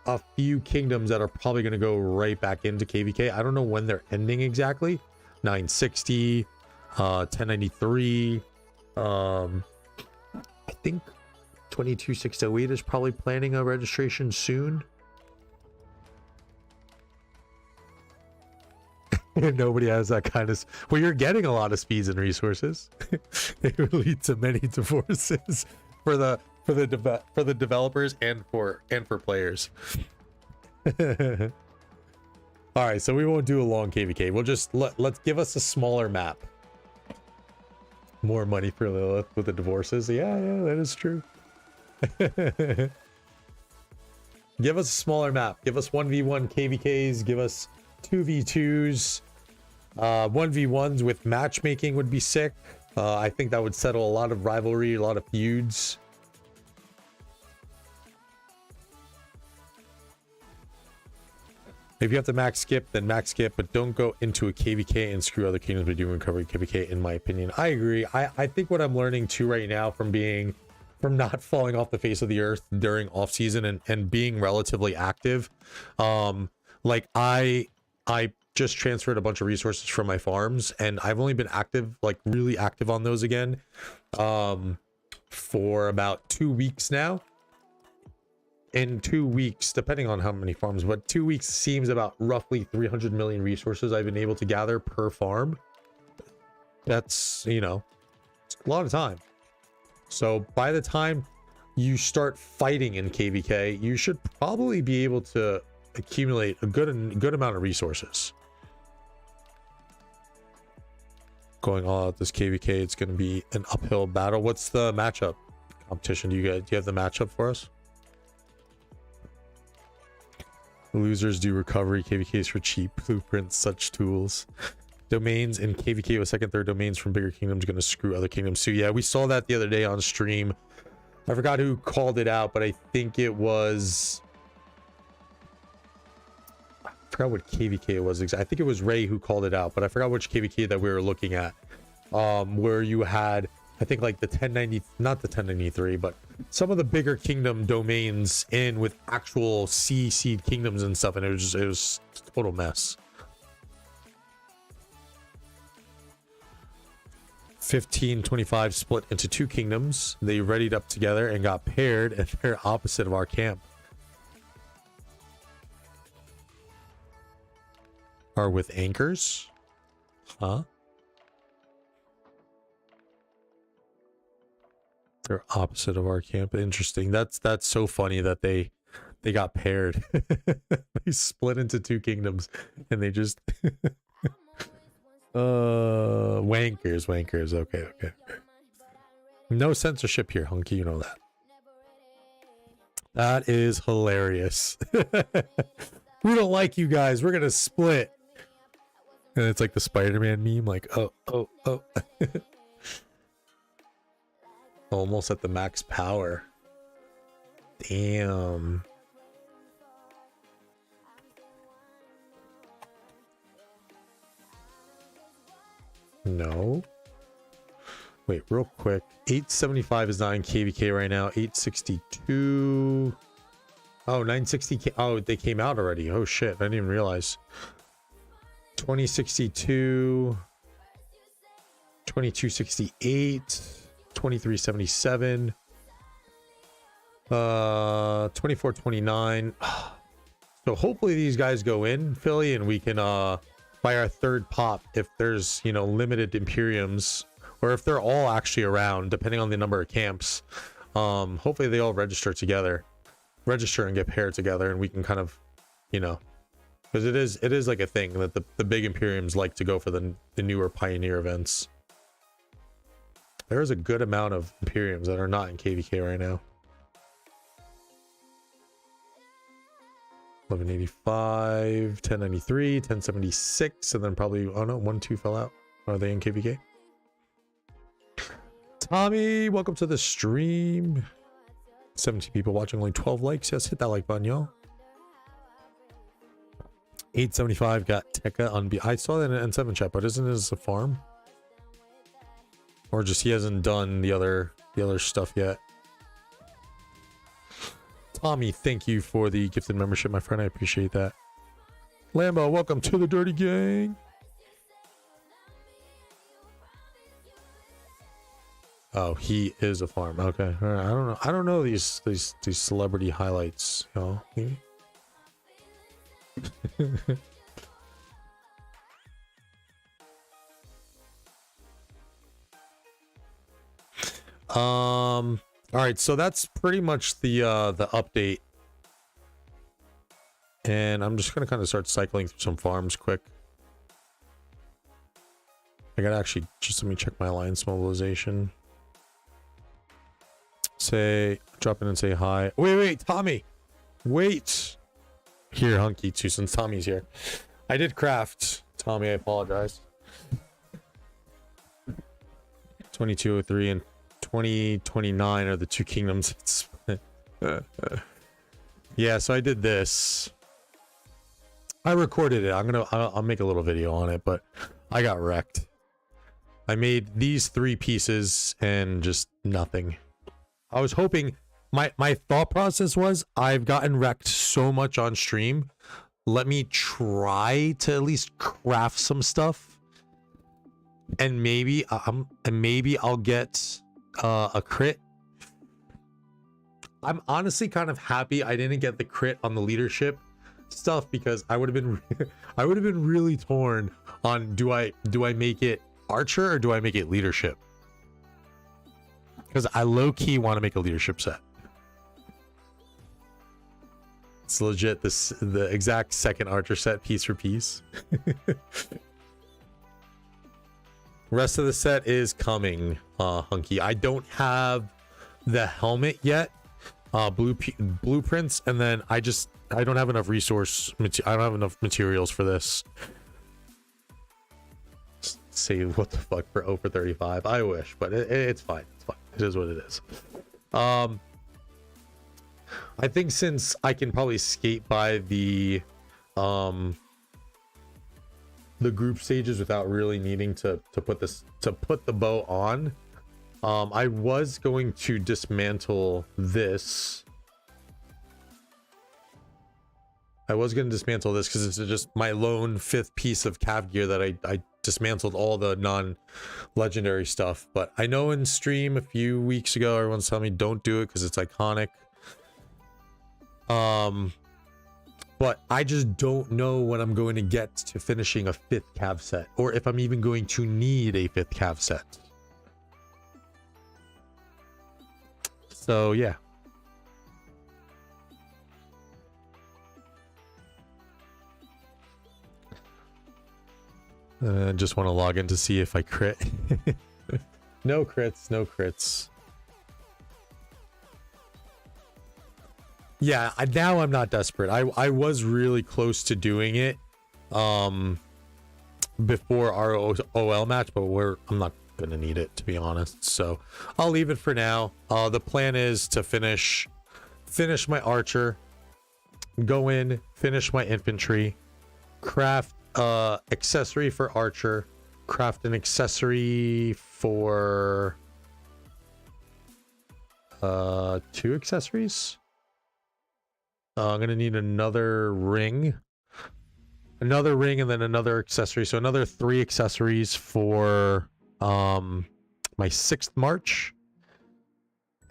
a few kingdoms that are probably going to go right back into KvK. I don't know when they're ending exactly. 960, 1093. I think 22608 is probably planning a registration soon. Nobody has that kind of. Well, you're getting a lot of speeds and resources. It will lead to many divorces for the developers and for players. All right, so we won't do a long KvK. We'll just let's give us a smaller map. More money for Lilith with the divorces. Yeah, that is true. Give us a smaller map. Give us 1v1 KvKs. Give us 2v2s. 1v1s with matchmaking would be sick. I think that would settle a lot of rivalry, a lot of feuds. If you have to max skip, then max skip, but don't go into a KvK and screw other kingdoms by doing recovery KvK, in my opinion. I agree. I think what I'm learning too right now from not falling off the face of the earth during off season and being relatively active, like I just transferred a bunch of resources from my farms, and I've only been active, like really active on those again, for about 2 weeks now. In 2 weeks, depending on how many farms, but 2 weeks seems about roughly 300 million resources I've been able to gather per farm. That's, you know, it's a lot of time. So by the time you start fighting in KvK, you should probably be able to accumulate a good amount of resources. Going all out this KvK, it's going to be an uphill battle. What's the matchup competition? Do you have the matchup for us? Losers do recovery KvKs for cheap blueprints, such tools. Domains in KvK with second, third domains from bigger kingdoms going to screw other kingdoms. So yeah, we saw that the other day on stream. I forgot who called it out, but I think it was, I forgot what KvK it was. I think it was Ray who called it out, but I forgot which KvK that we were looking at, where you had, I think, like the 1090, not the 1093, but some of the bigger kingdom domains in with actual C seed kingdoms and stuff, and it was a total mess. 1525 split into 2 kingdoms. They readied up together and got paired, and they're opposite of our camp. Are with anchors? Huh? They're opposite of our camp. Interesting. That's so funny that they got paired. They split into 2 kingdoms and they just wankers. Okay. No censorship here, Hunky, you know that. That is hilarious. We don't like you guys, we're gonna split. And it's like the Spider-Man meme, like oh. Almost at the max power. Damn. No. Wait, real quick. 875 is not in KvK right now. 862. Oh, 960. Oh, they came out already. Oh shit, I didn't even realize. 2062. 2268. 2377. 2429. So hopefully these guys go in, Philly, and we can buy our third pop if there's, you know, limited Imperiums, or if they're all actually around, depending on the number of camps. Hopefully they all register and get paired together, and we can kind of, you know, because it is like a thing that the big Imperiums like to go for the newer Pioneer events. There's a good amount of Imperiums that are not in KvK right now. 1185, 1093, 1076, and then probably, oh no, 1-2 fell out. Are they in KvK? Tommy, welcome to the stream. 17 people watching, only 12 likes. Yes, hit that like button, y'all. 875 got Tekka on B. I saw that in N7 chat, but isn't this a farm? Or just he hasn't done the other stuff yet. Tommy, thank you for the gifted membership, my friend. I appreciate that. Lambo, welcome to the Dirty Gang. Oh, he is a farm. Okay. All right. I don't know these celebrity highlights, y'all. All right, so that's pretty much the update, and I'm just gonna kind of start cycling through some farms quick. I gotta actually just let me check my alliance mobilization. Drop in and say hi. Wait, Tommy. Wait. Here, Hunky, too, since Tommy's here. I did craft. Tommy, I apologize. 2203 and 2029 are the two kingdoms. Yeah, so I did this. I recorded it. I'll make a little video on it, but I got wrecked. I made these 3 pieces and just nothing. I was hoping, my thought process was, I've gotten wrecked so much on stream. Let me try to at least craft some stuff, and maybe I'll get a crit. I'm honestly kind of happy I didn't get the crit on the leadership stuff, because I would have been I would have been really torn on do I make it archer or do I make it leadership, because I low-key want to make a leadership set. It's legit the exact second archer set piece for piece. Rest of the set is coming, Hunky. I don't have the helmet yet, blueprints, and then I don't have enough I don't have enough materials for this. Say what the fuck for 0 for 35. I wish, but it's fine. It's fine. It is what it is. I think since I can probably skate by the group stages without really needing to put the bow on, I was going to dismantle this. I was going to dismantle this because it's just my lone 5th piece of cav gear that I dismantled all the non-legendary stuff. But I know in stream a few weeks ago, everyone's telling me don't do it because it's iconic. But I just don't know when I'm going to get to finishing a 5th cav set, or if I'm even going to need a 5th cav set. So yeah. Just want to log in to see if I crit. No crits, no crits. Yeah, now I'm not desperate. I was really close to doing it before our OL match, but I'm not gonna need it, to be honest. So I'll leave it for now. The plan is to finish my archer, go in, finish my infantry, craft accessory for archer, craft an accessory for 2 accessories. I'm gonna need another ring, and then another accessory, so another 3 accessories for my 6th march,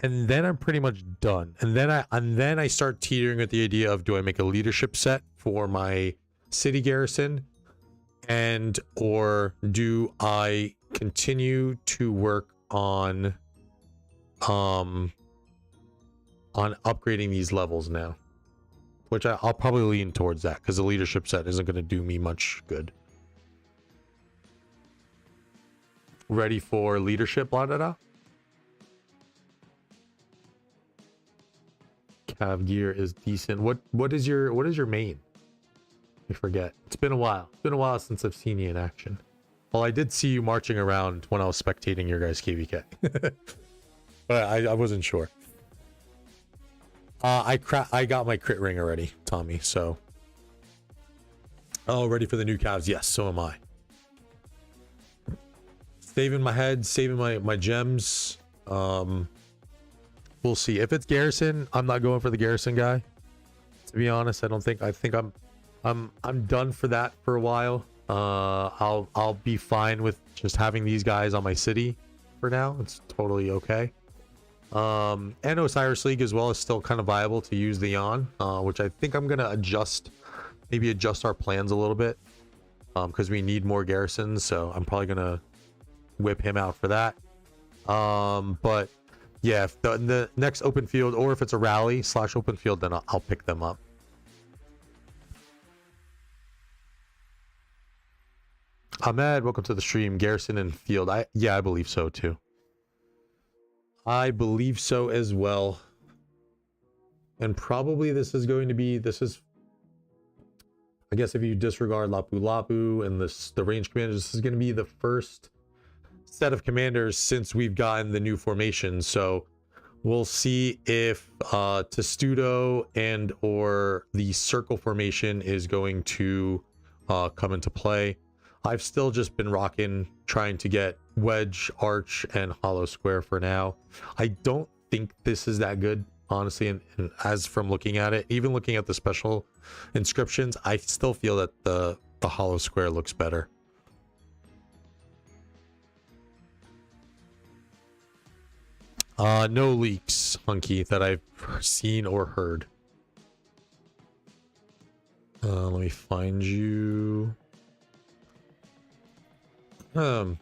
and then I'm pretty much done. And then I start teetering with the idea of, do I make a leadership set for my city garrison, and or do I continue to work on upgrading these levels now, which I'll probably lean towards that, because the leadership set isn't going to do me much good. Ready for leadership, blah, blah, blah. Cav gear is decent. What is your main? I forget. It's been a while. It's been a while since I've seen you in action. Well, I did see you marching around when I was spectating your guys' KvK. But I wasn't sure. I got my crit ring already, Tommy, so. Oh, ready for the new calves? Yes, so am I. Saving my head, saving my gems. We'll see. If it's garrison, I'm not going for the garrison guy. To be honest, I think I'm done for that for a while. I'll be fine with just having these guys on my city for now. It's totally okay. And Osiris League as well is still kind of viable to use the on, which I think I'm gonna maybe adjust our plans a little bit, because we need more garrisons, so I'm probably gonna whip him out for that. But yeah, if the next open field, or if it's a rally / open field, then I'll pick them up. Ahmed, welcome to the stream. Garrison and Field. Yeah, I believe so too. I believe so as well. And probably this is going to be, I guess if you disregard Lapu Lapu and the range commanders, this is going to be the first set of commanders since we've gotten the new formation. So we'll see if Testudo and or the circle formation is going to come into play. I've still just been rocking, trying to get wedge, arch, and hollow square for now. I don't think this is that good, honestly, and as from looking at it, even looking at the special inscriptions, I still feel that the hollow square looks better. No leaks, Hunky, that I've seen or heard. Let me find you. The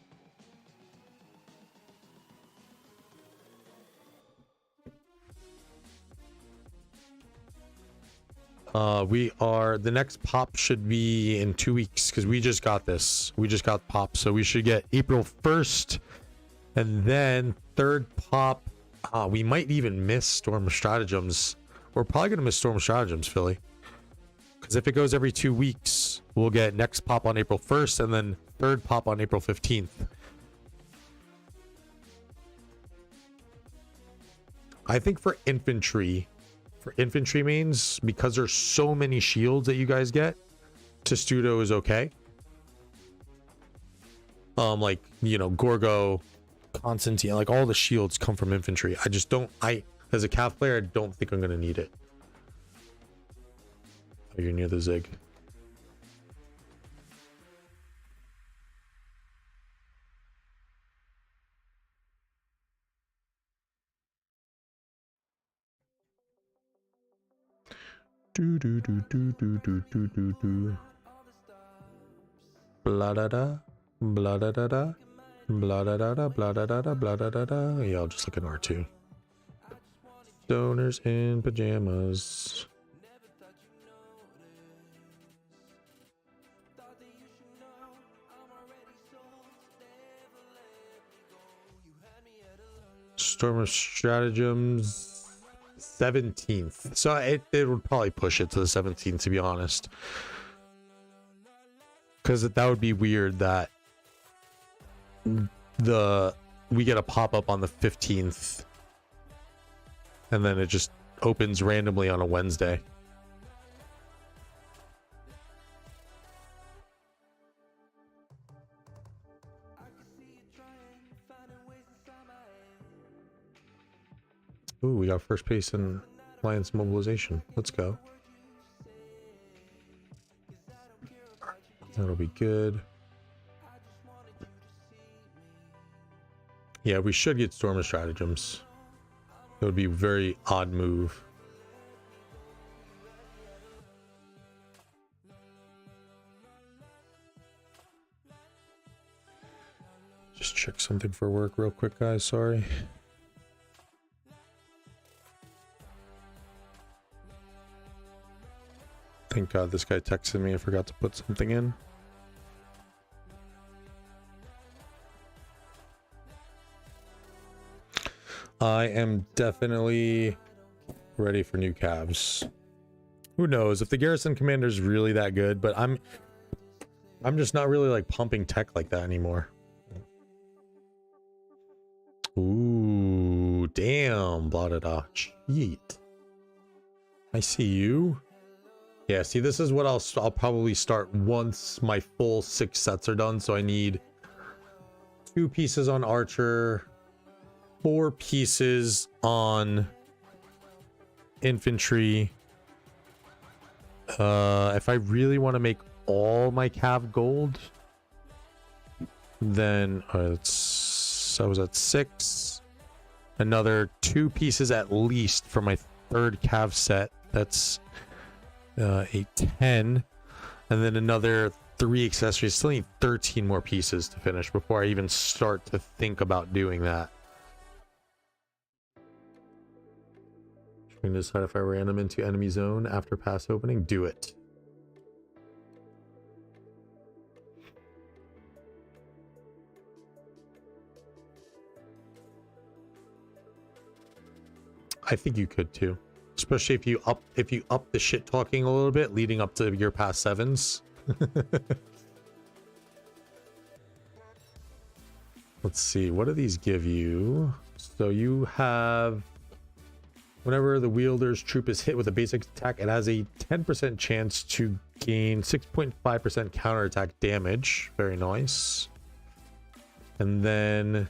next pop should be in 2 weeks because we just got this. We just got pop, so we should get April 1st, and then third pop. We might even miss Storm Stratagems. We're probably gonna miss Storm Stratagems, Philly, because if it goes every 2 weeks, we'll get next pop on April 1st, and then third pop on April 15th. I think for infantry mains, because there's so many shields that you guys get, Testudo is okay. Like, you know, Gorgo, Constantine, like all the shields come from infantry. I just don't, as a Cav player, I don't think I'm gonna need it. Oh, you're near the Zig. Do do do do do do do do do. Blah da da, blah da da da, blah da da da, blah da da da, blah da da da. Yeah, I'll just look at R2. Stoners in pajamas. Storm of Stratagems. 17th, so it would probably push it to the 17th, to be honest, because that would be weird that we get a pop-up on the 15th and then it just opens randomly on a Wednesday. Ooh, we got first place in Alliance mobilization. Let's go. That'll be good. Yeah, we should get Storm of Stratagems. It would be a very odd move. Just check something for work real quick, guys. Sorry. Thank God this guy texted me. I forgot to put something in. I am definitely ready for new Cavs. Who knows if the Garrison Commander is really that good, but I'm just not really like pumping tech like that anymore. Ooh, damn, blah da da. Cheat. I see you. Yeah, see, this is what I'll probably start once my full 6 sets are done. So I need 2 pieces on Archer, 4 pieces on Infantry. If I really want to make all my Cav gold, then I was at 6. Another 2 pieces at least for my 3rd Cav set. That's a 10, and then another 3 accessories. Still need 13 more pieces to finish before I even start to think about doing that. Trying to decide if I ran them into enemy zone after pass opening. Do it. I think you could too. Especially if you up the shit talking a little bit leading up to your past sevens. Let's see, what do these give you? So you have, whenever the wielder's troop is hit with a basic attack, it has a 10% chance to gain 6.5% counterattack damage. Very nice. And then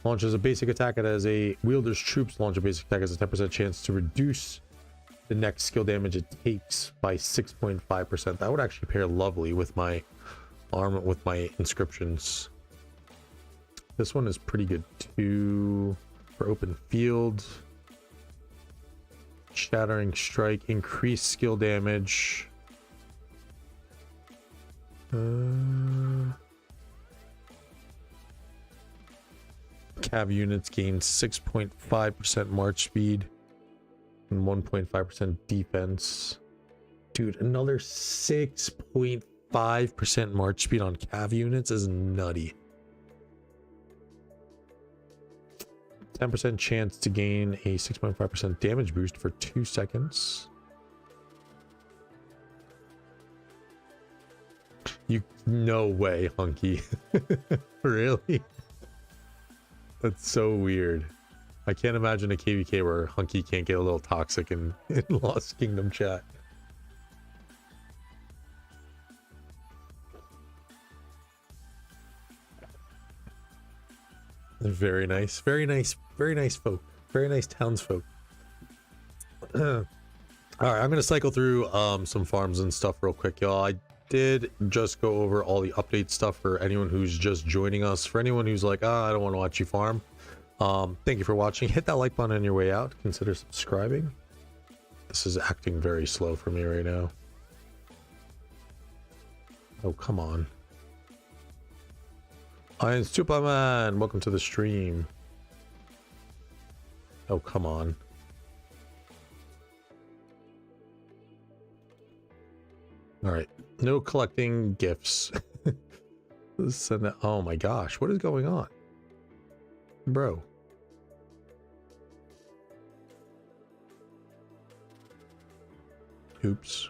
launches a basic attack. It has a wielder's troops launch a basic attack, has a 10% chance to reduce the next skill damage it takes by 6.5%. That would actually pair lovely with my arm, with my inscriptions. This one is pretty good too for open field. Shattering strike, increased skill damage. Cav units gain 6.5% march speed and 1.5% defense. Dude, another 6.5% march speed on cav units is nutty. 10% chance to gain a 6.5% damage boost for 2 seconds. No way, Hunky. Really? That's so weird. I can't imagine a KvK where Hunky can't get a little toxic in Lost Kingdom chat. Very nice, very nice, very nice folk, very nice townsfolk. All right, I'm gonna cycle through some farms and stuff real quick, y'all. I did just go over all the update stuff for anyone who's just joining us. For anyone who's like, I don't want to watch you farm, thank you for watching. Hit that like button on your way out. Consider subscribing. This is acting very slow for me right now. Oh, come on. I'm Superman. Welcome to the stream. Oh, come on. All right. No collecting gifts. Oh my gosh. What is going on? Bro. Oops.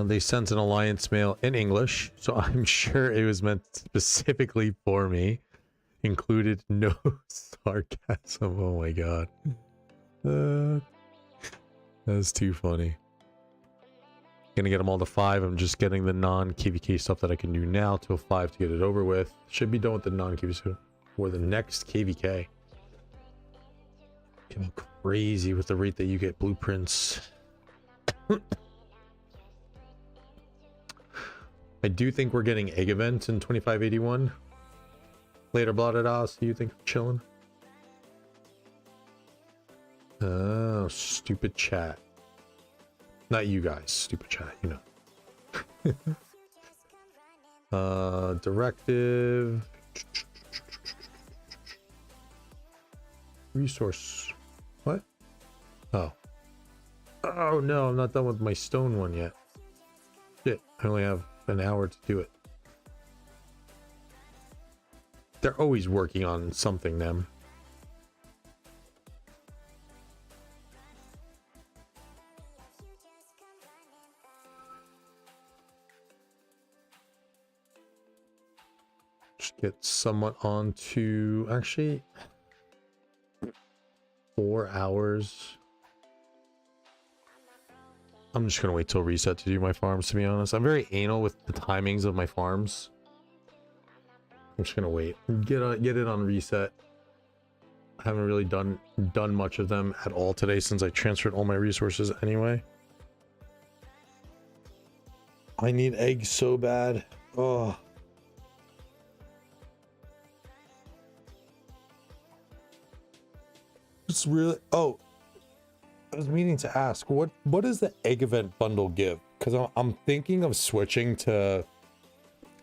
They sent an Alliance mail in English, so I'm sure it was meant specifically for me. Included no sarcasm. Oh my god. That's too funny. Gonna get them all to 5. I'm just getting the non-KvK stuff that I can do now till 5 to get it over with. Should be done with the non-KvK for the next KvK. Getting crazy with the rate that you get blueprints. I do think we're getting egg events in 2581. Later, blotted ass. You think I'm chilling? Oh, stupid chat. Not you guys, stupid chat, you know. Directive. Resource. What? Oh. Oh no, I'm not done with my stone one yet. Shit, I only have an hour to do it. They're always working on something, them. Just get someone on to actually 4 hours. I'm just gonna wait till reset to do my farms, to be honest. I'm very anal with the timings of my farms. I'm just gonna wait. Get it on reset. I haven't really done much of them at all today since I transferred all my resources anyway. I need eggs so bad. Oh. It's really, oh, I was meaning to ask, what does the egg event bundle give? Because I'm thinking of switching to,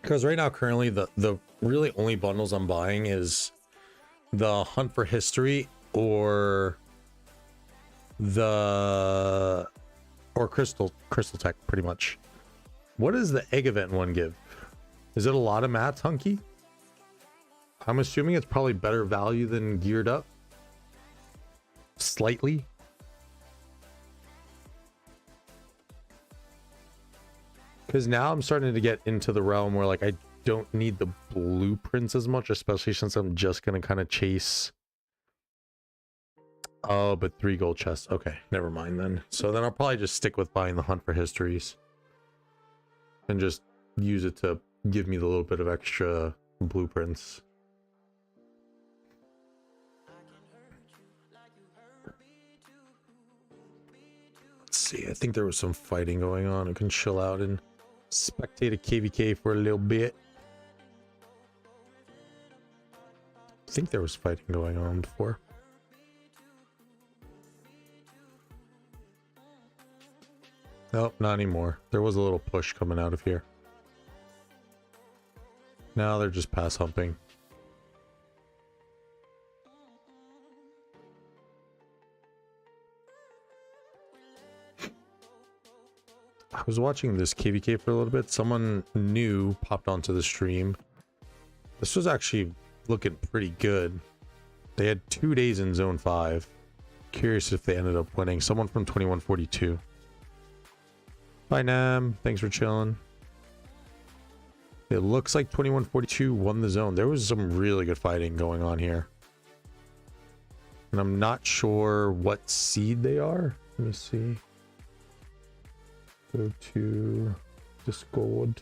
because right now currently the really only bundles I'm buying is the Hunt for History or Crystal Tech, pretty much. What does the egg event one give? Is it a lot of mats, Hunky? I'm assuming it's probably better value than geared up. Slightly. Because now I'm starting to get into the realm where like I don't need the blueprints as much, especially since I'm just going to kind of chase. Oh, but 3 gold chests. Okay, never mind then. So then I'll probably just stick with buying the Hunt for Histories. And just use it to give me the little bit of extra blueprints. Let's see, I think there was some fighting going on. I can chill out and spectate a KvK for a little bit. I think there was fighting going on before. Nope, not anymore. There was a little push coming out of here. Now they're just pass humping. I was watching this KvK for a little bit. Someone new popped onto the stream. This was actually looking pretty good. They had 2 days in zone 5. Curious if they ended up winning. Someone from 2142. Bye Nam, thanks for chilling. It looks like 2142 won the zone. There was some really good fighting going on here. And I'm not sure what seed they are. Let me see. Go to Discord.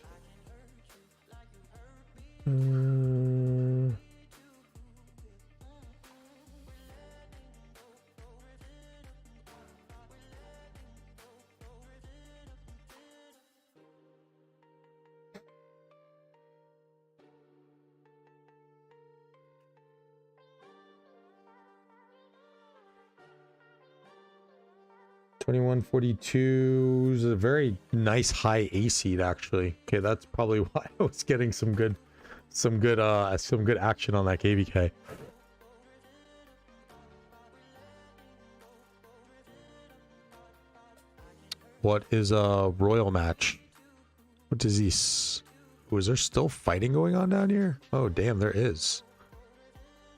2142 is a very nice high A seed actually. Okay, that's probably why I was getting some good action on that KvK. What is a royal match? What is this? Was there still fighting going on down here? Oh damn, there is.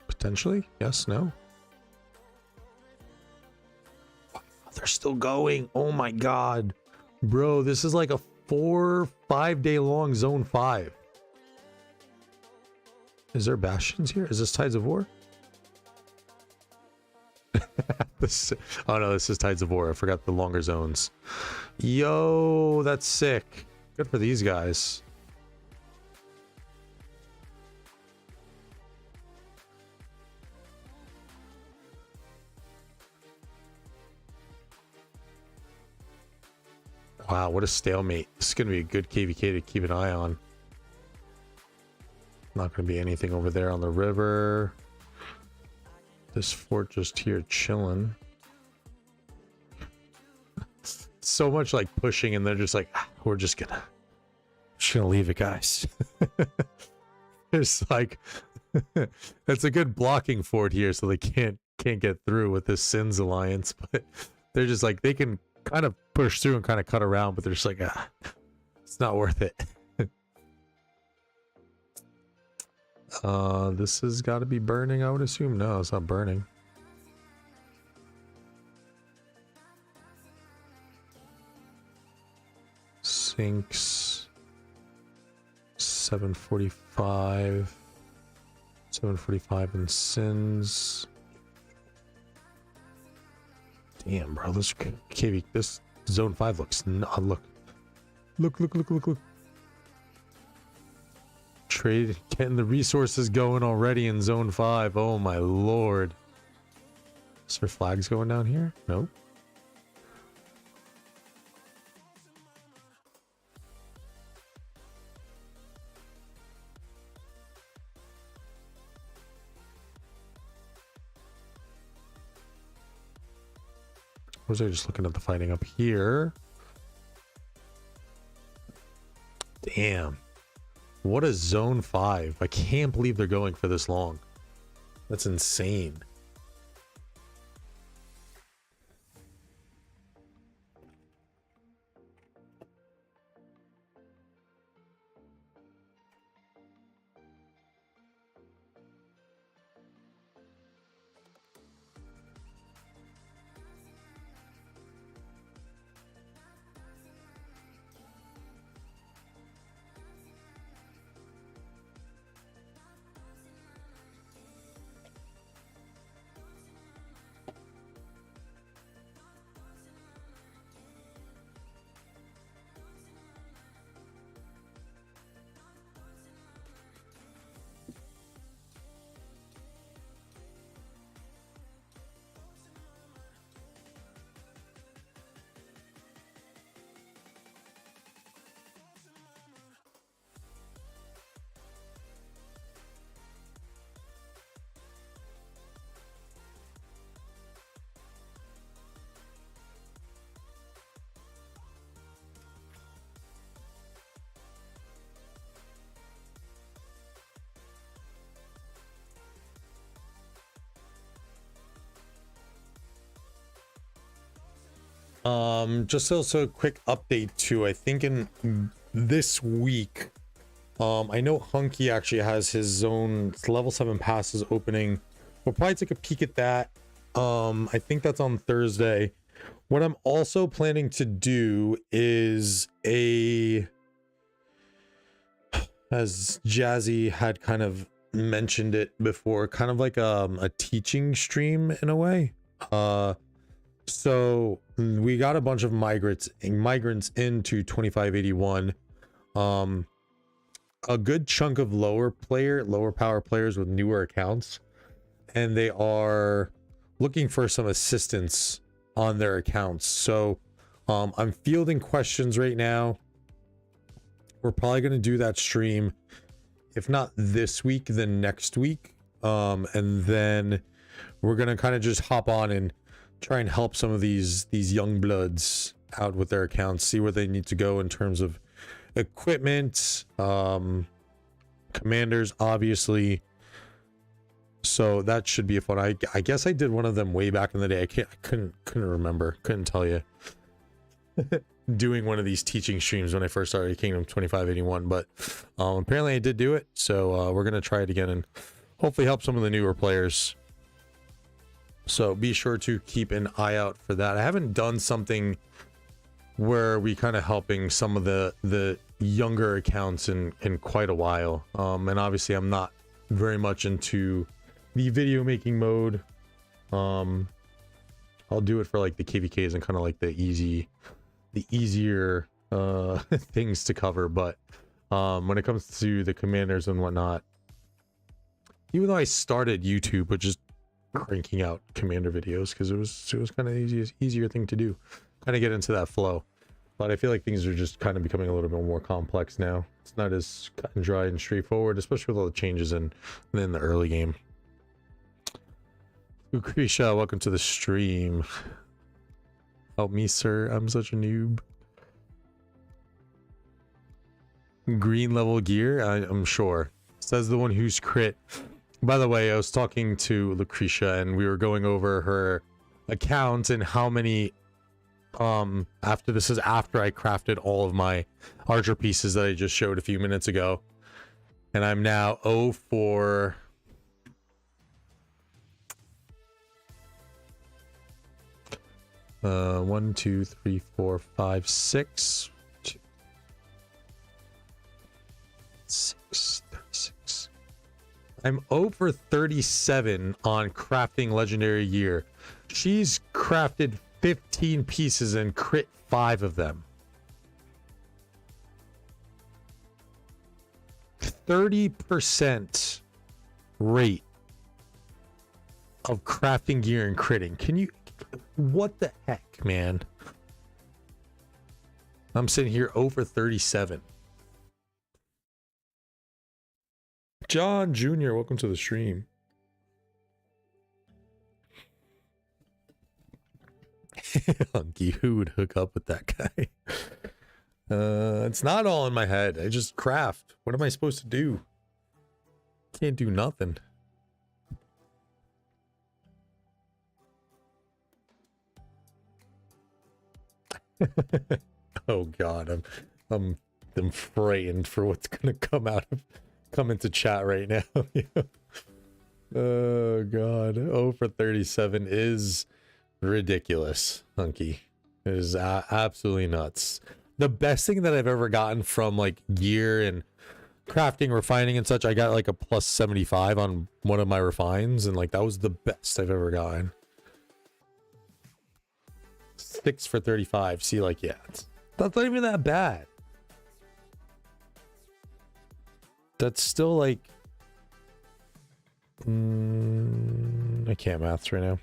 Potentially? Yes, no? They're still going. Oh my god. Bro, this is like a 4-5 day long zone 5. Is there bastions here? Is this Tides of War? Oh no, this is Tides of War. I forgot the longer zones. Yo, that's sick. Good for these guys. Wow, what a stalemate. This is going to be a good KvK to keep an eye on. Not going to be anything over there on the river. This fort just here chilling. So much like pushing and they're just like, ah, we're just gonna leave it, guys. It's like, that's a good blocking fort here so they can't get through with this Sins Alliance, but they're just like, they can kind of push through and kind of cut around, but they're just like, ah, it's not worth it. This has got to be burning, I would assume. No, it's not burning. Sinks 745 and Sins. Damn, bro, this KV, this zone 5 looks look. Trade, getting the resources going already in zone 5. Oh my lord. Is there flags going down here? Nope. Was I just looking at the fighting up here? Damn. What a zone 5. I can't believe they're going for this long. That's insane. Just also a quick update too. I think in this week, I know Hunky actually has his own level 7 passes opening. We'll probably take a peek at that. I think that's on Thursday. What I'm also planning to do is as Jazzy had kind of mentioned it before, kind of like a teaching stream in a way. So we got a bunch of migrants into 2581. A good chunk of lower power players with newer accounts, and they are looking for some assistance on their accounts. So I'm fielding questions right now. We're probably going to do that stream, if not this week, then next week. And then we're going to kind of just hop on and try and help some of these young bloods out with their accounts, see where they need to go in terms of equipment, commanders, obviously. So that should be a fun. I guess I did one of them way back in the day. I couldn't remember, couldn't tell you. Doing one of these teaching streams when I first started Kingdom 2581, but apparently I did do it. So we're gonna try it again and hopefully help some of the newer players. So be sure to keep an eye out for that. I haven't done something where we kind of helping some of the younger accounts in quite a while. And obviously I'm not very much into the video making mode. I'll do it for like the KvKs and kind of like the easier things to cover, but when it comes to the commanders and whatnot, even though I started YouTube with just cranking out commander videos because it was kind of the easier thing to do, kind of get into that flow, but I feel like things are just kind of becoming a little bit more complex now. It's not as cut and dry and straightforward, especially with all the changes in the early game. Ukrisha, welcome to the stream. Help me, sir. I'm such a noob. Green level gear, I'm sure. Says the one who's crit. By the way, I was talking to Lucretia and we were going over her account and how many after this is after I crafted all of my archer pieces that I just showed a few minutes ago. And I'm now 0 for 1, 2, 3, 4, 5, 6. 6, 36. I'm 0 for 37 on crafting legendary gear. She's crafted 15 pieces and crit 5 of them. 30% rate of crafting gear and critting. Can you... What the heck, man? I'm sitting here over 37. John Jr., welcome to the stream. Hunky, who would hook up with that guy? It's not all in my head. I just craft. What am I supposed to do? Can't do nothing. Oh God, I'm frightened for what's gonna come into chat right now. Oh God, 0 for 37 is ridiculous, Hunky. It is absolutely nuts. The best thing that I've ever gotten from like gear and crafting, refining and such, I got like a plus 75 on one of my refines, and like that was the best I've ever gotten. 6 for 35. See, like, yeah, that's not even that bad. That's still like I can't math right now.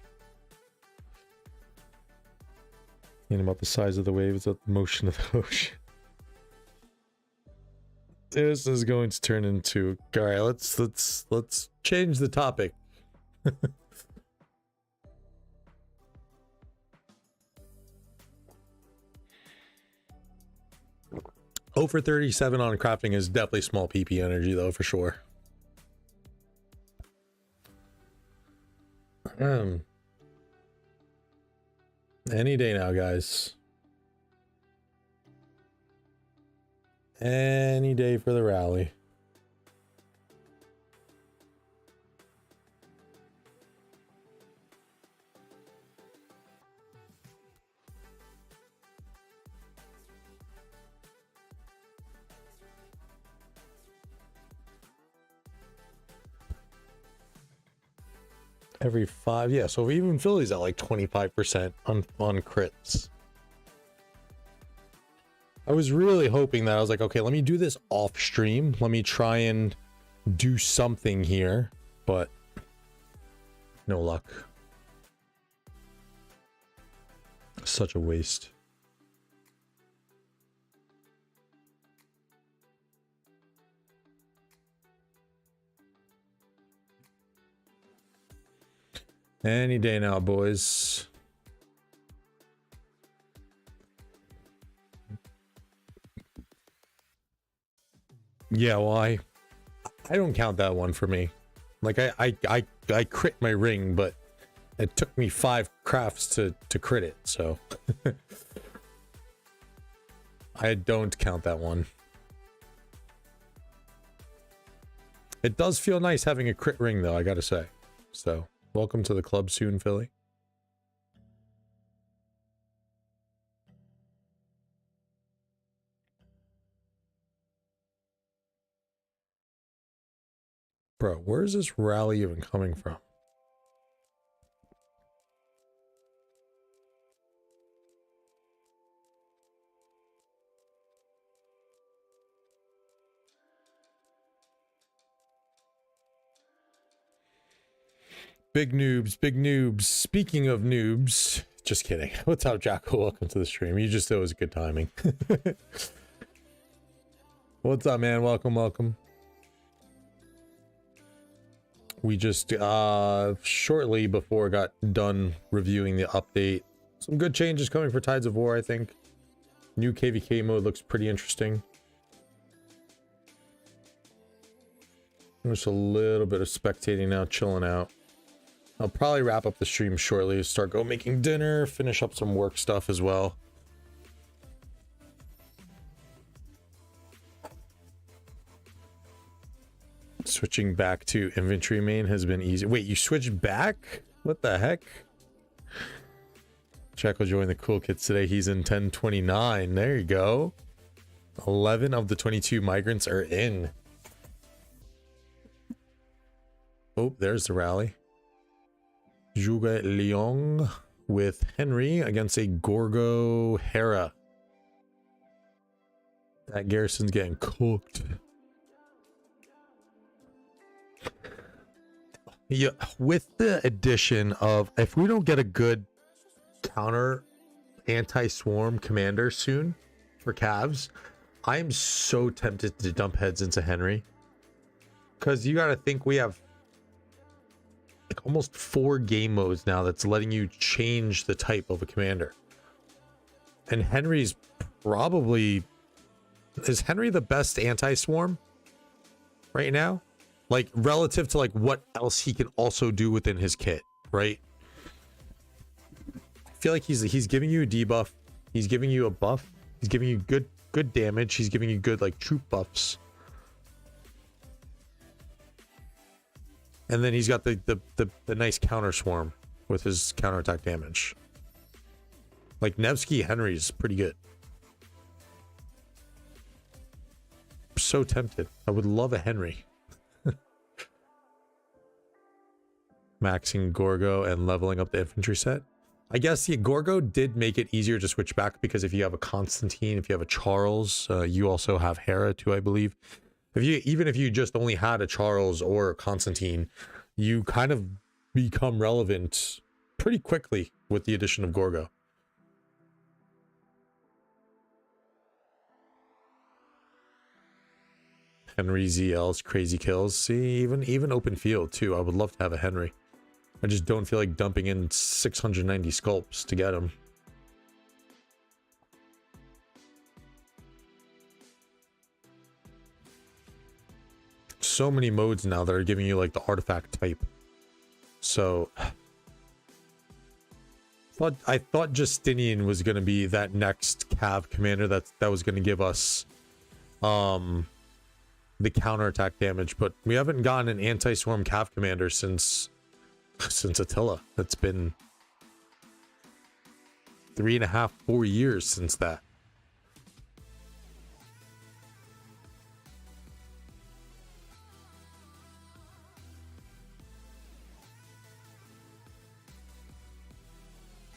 And about the size of the waves, the motion of the ocean. This is going to turn into... All right, let's change the topic. Over 37 on crafting is definitely small PP energy, though, for sure. Any day now, guys. Any day for the rally. Every 5, yeah, so even Philly's at like 25% on crits. I was really hoping that I was like, okay, let me do this off stream. Let me try and do something here, but no luck. Such a waste. Any day now, boys. Yeah, well, I don't count that one for me. Like I crit my ring, but it took me 5 crafts to crit it, so I don't count that one. It does feel nice having a crit ring, though, I gotta say. So welcome to the club soon, Philly. Bro, where's this rally even coming from? Big noobs, big noobs. Speaking of noobs, just kidding. What's up, Jacko? Welcome to the stream. You just thought it was good timing. What's up, man? Welcome, welcome. We just shortly before got done reviewing the update. Some good changes coming for Tides of War, I think. New KvK mode looks pretty interesting. Just a little bit of spectating now, chilling out. I'll probably wrap up the stream shortly, start making dinner, finish up some work stuff as well. Switching back to inventory main has been easy. Wait, you switched back? What the heck? Jack will join the cool kids today. He's in 1029. There you go. 11 of the 22 migrants are in. Oh, there's the rally. Juga Leong with Henry against a Gorgo Hera. That garrison's getting cooked. Yeah, with the addition of, if we don't get a good counter anti-swarm commander soon for Cavs, I am so tempted to dump heads into Henry. Because you got to think we have like almost 4 game modes now that's letting you change the type of a commander. And Henry's probably... Is Henry the best anti-swarm right now? Like, relative to, like, what else he can also do within his kit, right? I feel like he's giving you a debuff. He's giving you a buff. He's giving you good damage. He's giving you good, like, troop buffs. And then he's got the nice counter swarm with his counterattack damage. Like, Nevsky Henry's pretty good. I'm so tempted. I would love a Henry. Maxing Gorgo and leveling up the infantry set. I guess the Gorgo did make it easier to switch back, because if you have a Constantine, if you have a Charles, you also have Hera too, I believe. Even if you just only had a Charles or a Constantine, you kind of become relevant pretty quickly with the addition of Gorgo. Henry ZL's crazy kills. See, even open field too. I would love to have a Henry. I just don't feel like dumping in 690 sculpts to get him. So many modes now that are giving you like the artifact type. So I thought Justinian was going to be that next cav commander that was going to give us the counterattack damage, but we haven't gotten an anti-swarm cav commander since Attila. That's been 3.5, 4 years since that.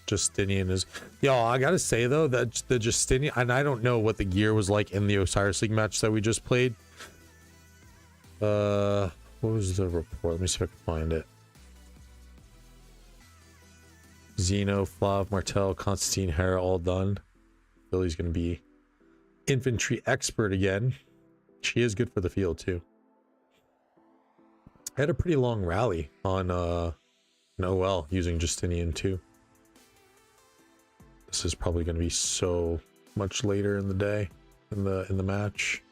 Justinian is, yo, I gotta say though that the Justinian, and I don't know what the gear was like in the Osiris League match that we just played. What was the report? Let me see if I can find it. Zeno, Flav, Martel, Constantine, Hera, all done. Billy's gonna be infantry expert again. She is good for the field too. I had a pretty long rally on Noel using Justinian too. This is probably going to be so much later in the day, in the match.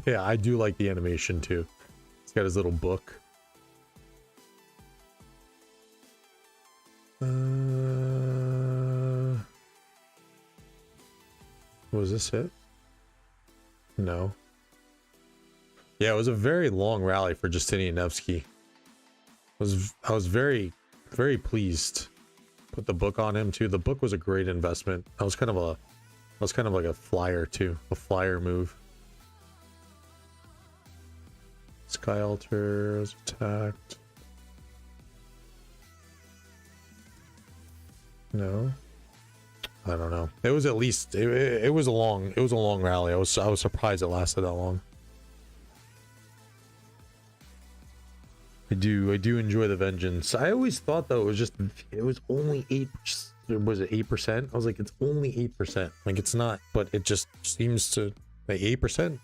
Yeah, I do like the animation too. He's got his little book. Was this it? No. Yeah, it was a very long rally for Justinian Nevsky. I was very, very pleased. Put the book on him too. The book was a great investment. I was kind of like a flyer too, a flyer move. Sky Altar was attacked. No, I don't know. It was at least it was a long rally. I was surprised it lasted that long. I do enjoy the vengeance. I always thought though it was only 8. Was it 8%? I was like, it's only 8%. Like it's not, but it just seems to like 8%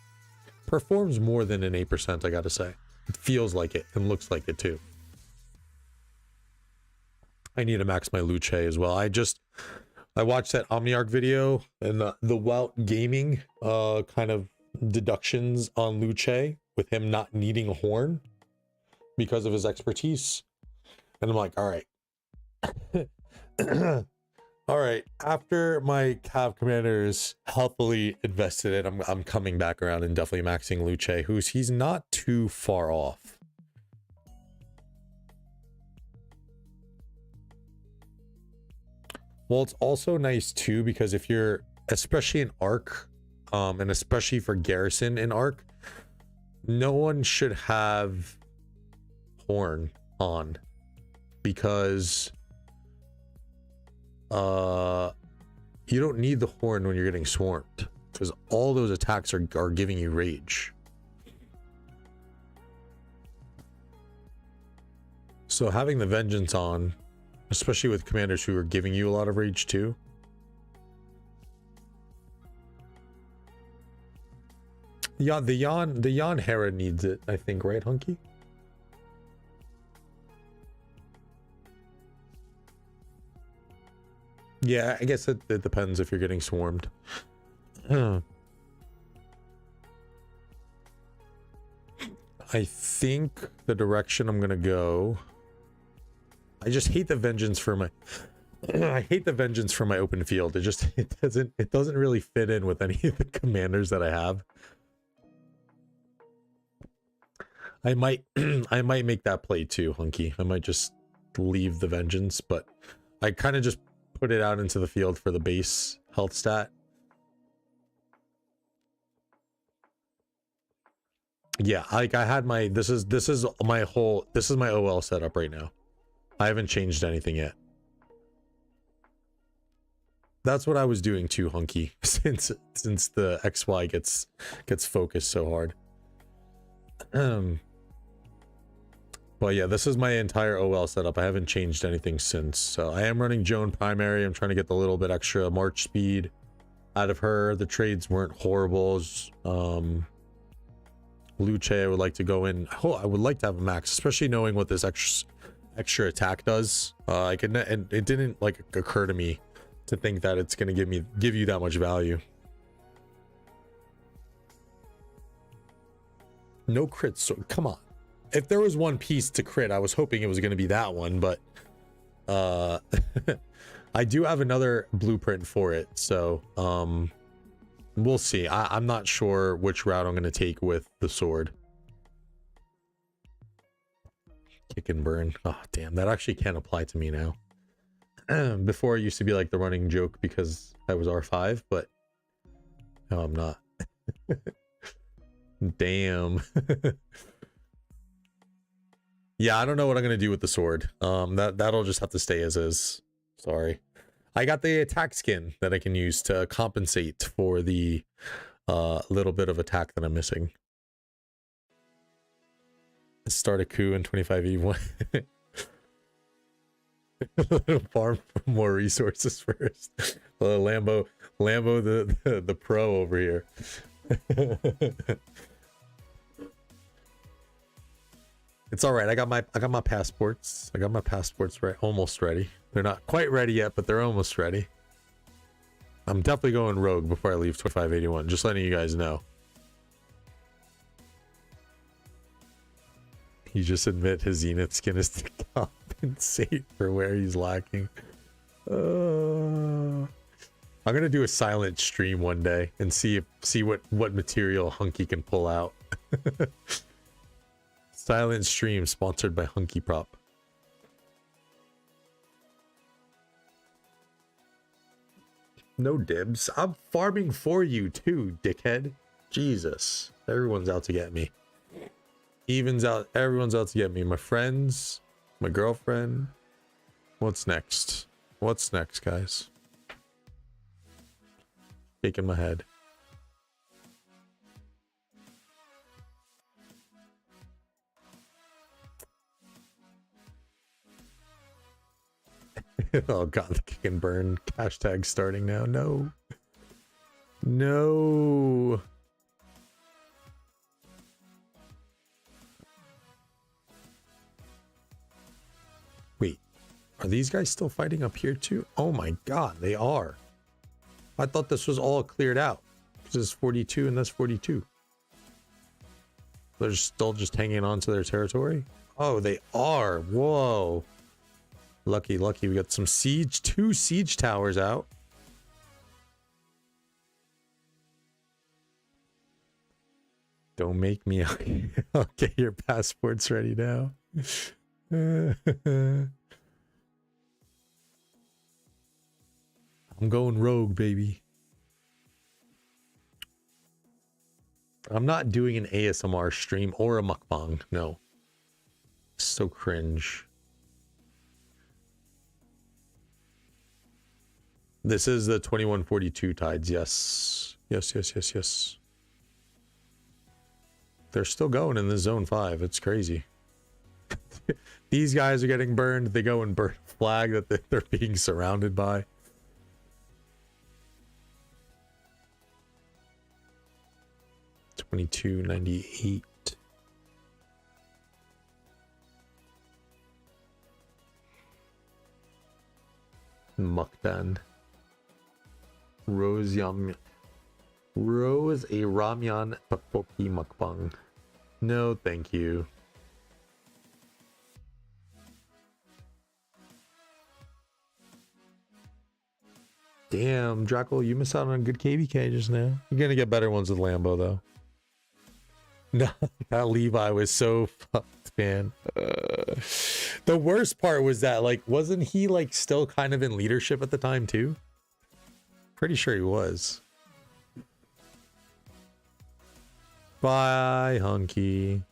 performs more than an 8%. I gotta say, it feels like it and looks like it too. I need to max my Luce as well. I watched that Omniarch video and the Wout Gaming kind of deductions on Luce with him not needing a horn because of his expertise, and I'm like, all right. All right, after my cav commanders healthily invested it, I'm coming back around and definitely maxing Luce, he's not too far off. Well, it's also nice too because if you're, especially in Arc, and especially for Garrison in Arc, no one should have horn on because you don't need the horn when you're getting swarmed because all those attacks are giving you rage. So having the vengeance on, especially with commanders who are giving you a lot of rage too. Yeah, the Jan Hera needs it, I think, right, Hunky? Yeah, I guess it depends if you're getting swarmed. I think the direction I'm gonna go. I just hate the vengeance for my. I hate the vengeance for my open field. It doesn't really fit in with any of the commanders that I have. I might make that play too, Hunky. I might just leave the vengeance, but I kind of just put it out into the field for the base health stat. Yeah, like I had my this is my OL setup right now. I haven't changed anything yet. That's what I was doing too, Hunky, since the XY gets focused so hard. But yeah, this is my entire OL setup. I haven't changed anything since. So I am running Joan primary. I'm trying to get the little bit extra march speed out of her. The trades weren't horrible. Luce, I would like to go in. Oh, I would like to have a max, especially knowing what this extra attack does. And it didn't like occur to me to think that it's going to give you that much value. No crit sword. Come on. If there was one piece to crit, I was hoping it was going to be that one, but I do have another blueprint for it, so we'll see. I'm not sure which route I'm going to take with the sword. Kick and burn. Oh, damn. That actually can't apply to me now. Before it used to be like the running joke because I was R5, but no, I'm not. Damn. Yeah, I don't know what I'm going to do with the sword. That'll just have to stay as is. Sorry. I got the attack skin that I can use to compensate for the little bit of attack that I'm missing. Start a coup in 25E1. Farm for more resources first. Lambo the pro over here. It's all right. I got my passports. I got my passports right, almost ready. They're not quite ready yet, but they're almost ready. I'm definitely going rogue before I leave 2581. Just letting you guys know. You just admit his Zenith skin is to compensate for where he's lacking. I'm gonna do a silent stream one day and see what material Hunky can pull out. Silent stream sponsored by Hunky Prop. No dibs. I'm farming for you too, dickhead. Jesus. Everyone's out to get me. Evens out. Everyone's out to get me. My friends, my girlfriend. What's next? What's next, guys? Shaking my head. Oh god, the kick and burn hashtag starting now. No. No. Wait, are these guys still fighting up here too? Oh my god, they are. I thought this was all cleared out. This is 42 and that's 42. They're still just hanging on to their territory? Oh, they are. Whoa. Lucky, lucky. We got some siege, 2 siege towers out. Don't make me. I'll get your passports ready now. I'm going rogue, baby. I'm not doing an ASMR stream or a mukbang. No. So cringe. This is the 2142 tides. Yes. Yes, yes, yes, yes. They're still going in the zone 5. It's crazy. These guys are getting burned. They go and burn a flag that they're being surrounded by. $22.98. Mukbang. Rose a ramyan tteokbokki mukbang. No, thank you. Damn, Draco, you missed out on a good KvK just now. You're gonna get better ones with Lambo though. No, that Levi was so fucked, man. The worst part was that, like, wasn't he like still kind of in leadership at the time too? Pretty sure he was. Bye, Hunky.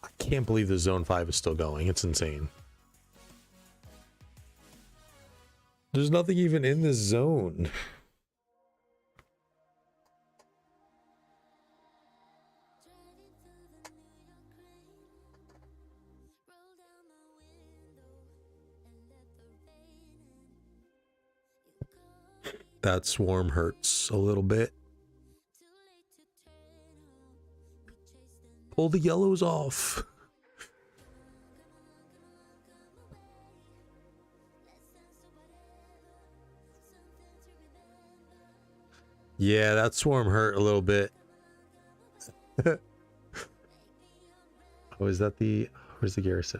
I can't believe the zone 5 is still going. It's insane. There's nothing even in this zone. That swarm hurts a little bit. Pull the yellows off. Yeah, that swarm hurt a little bit. Oh, is that the... Where's the garrison?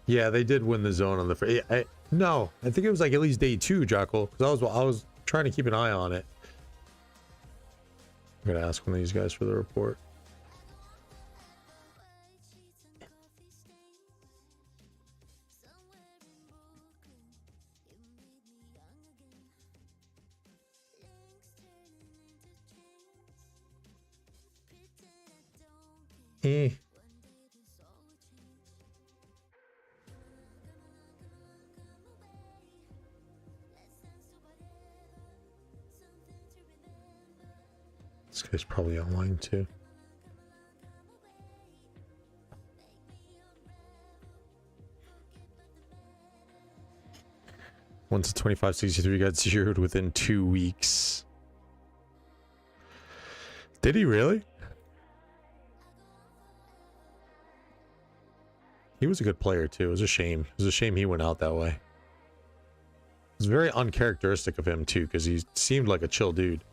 Yeah, they did win the zone on the... No, I think it was like at least day 2, Jackal. Because I was trying to keep an eye on it. I'm going to ask one of these guys for the report. This guy's probably online too. Once a 2563 got zeroed within 2 weeks. Did he really? He was a good player too. It was a shame. It was a shame he went out that way. It was very uncharacteristic of him too, because he seemed like a chill dude.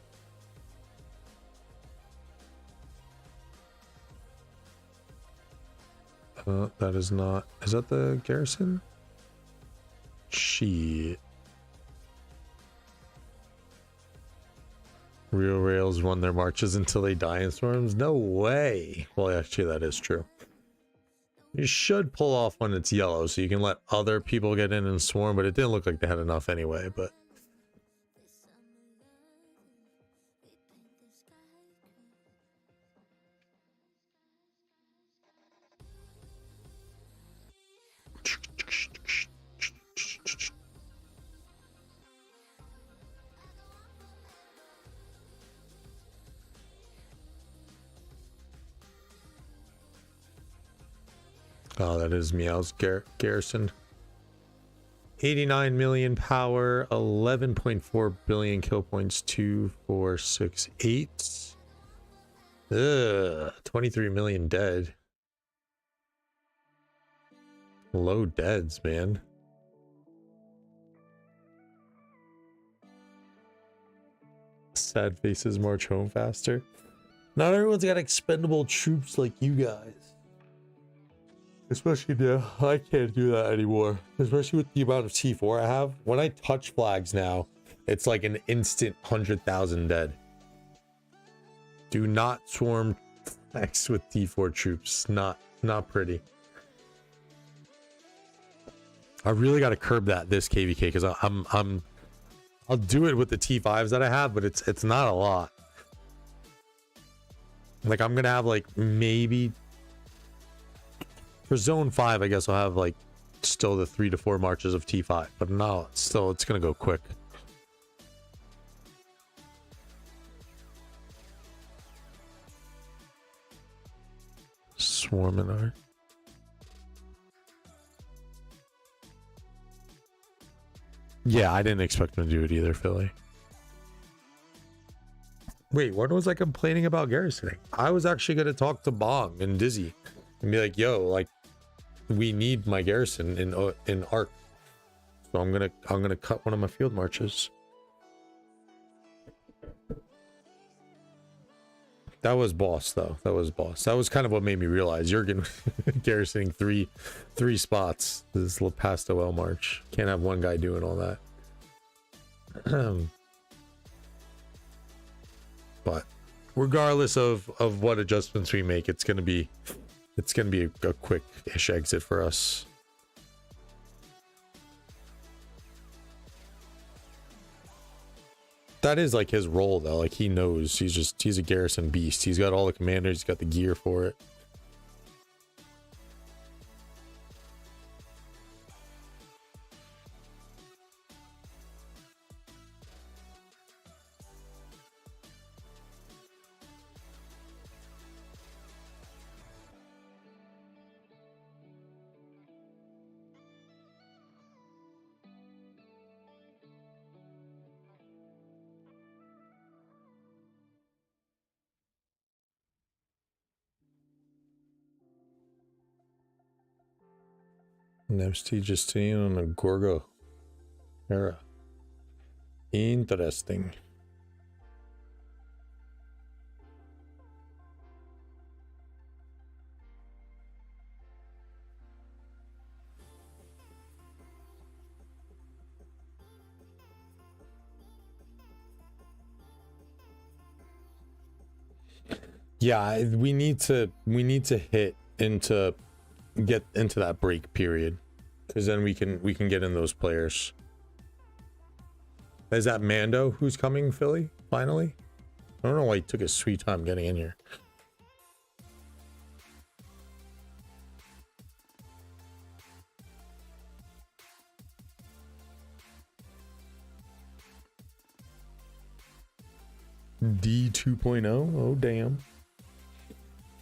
That is not... Is that the garrison? Shit. Real rails run their marches until they die in storms? No way. Well, actually, that is true. You should pull off when it's yellow so you can let other people get in and swarm, but it didn't look like they had enough anyway, but... Oh, that is Meow's garrison. 89 million power, 11.4 billion kill points, 2, 4, 6, 8. 23 million dead. Low deads, man. Sad faces march home faster. Not everyone's got expendable troops like you guys. Especially now, I can't do that anymore. Especially with the amount of T4 I have. When I touch flags now, it's like an instant 100,000 dead. Do not swarm flags with T4 troops. Not pretty. I really got to curb this KvK because I'll do it with the T5s that I have, but it's not a lot. Like I'm gonna have like maybe. For zone 5, I guess I'll have like still the 3 to 4 marches of T5, but no, still it's gonna go quick. Swarming art. Yeah, I didn't expect him to do it either, Philly. Wait, when was I complaining about garrisoning? I was actually gonna talk to Bong and Dizzy and be like, yo, like we need my garrison in Arc. So I'm gonna cut one of my field marches. That was boss though. That was boss. That was kind of what made me realize you're garrisoning three spots. This little past OL march. Can't have one guy doing all that. But regardless of what adjustments we make, it's gonna be a quick-ish exit for us. That is like his role though. Like he knows he's a garrison beast. He's got all the commanders, he's got the gear for it. Nevsky Justine on a Gorgo era. Interesting. Yeah, we need to hit into get into that break period, because then we can get in those players. Is that Mando who's coming, Philly? Finally? I don't know why he took his sweet time getting in here. D 2.0. Oh damn.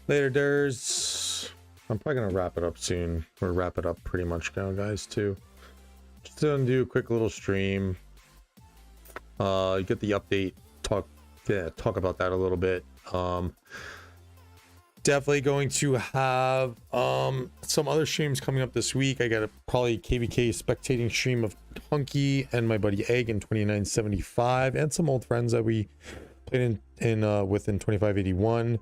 Later, Durs. I'm probably gonna wrap it up soon, or wrap it up pretty much now, guys. Too. Just gonna do a quick little stream. Get the update. Talk about that a little bit. Definitely going to have some other streams coming up this week. I got a probably KvK spectating stream of Hunky and my buddy Egg in 2975, and some old friends that we played within 2581.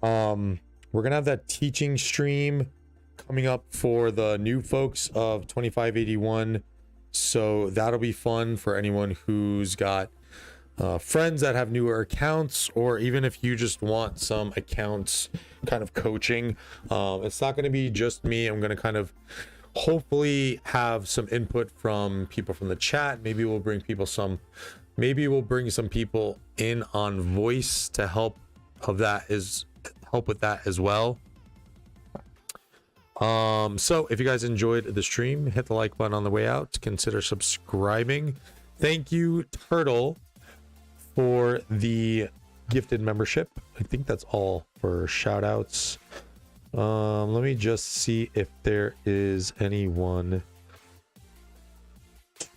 We're gonna have that teaching stream coming up for the new folks of 2581, so that'll be fun for anyone who's got friends that have newer accounts, or even if you just want some accounts kind of coaching. It's not going to be just me. I'm going to kind of hopefully have some input from people from the chat. Maybe we'll bring some people in on voice to help with that as well. So if you guys enjoyed the stream, hit the like button on the way out. Consider subscribing. Thank you, Turtle, for the gifted membership. I think that's all for shout outs. Let me just see if there is anyone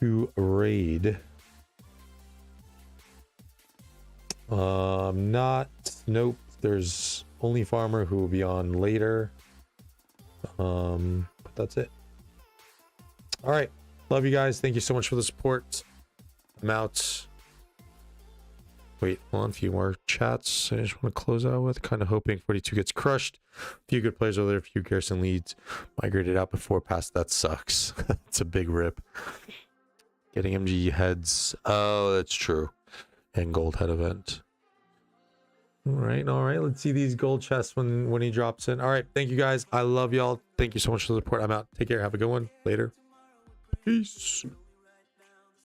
to raid. Nope, there's only Farmer who will be on later. But that's it. All right, love you guys. Thank you so much for the support. I'm out. Wait, hold on, a few more chats I just want to close out with. Kind of hoping 42 gets crushed. A few good players over there, a few Garrison leads. Migrated out before past. That sucks. It's a big rip. Getting MG heads. Oh, that's true. And gold head event. All right. Let's see these gold chests when he drops in. All right. Thank you guys. I love y'all. Thank you so much for the support. I'm out. Take care. Have a good one. Later. Peace.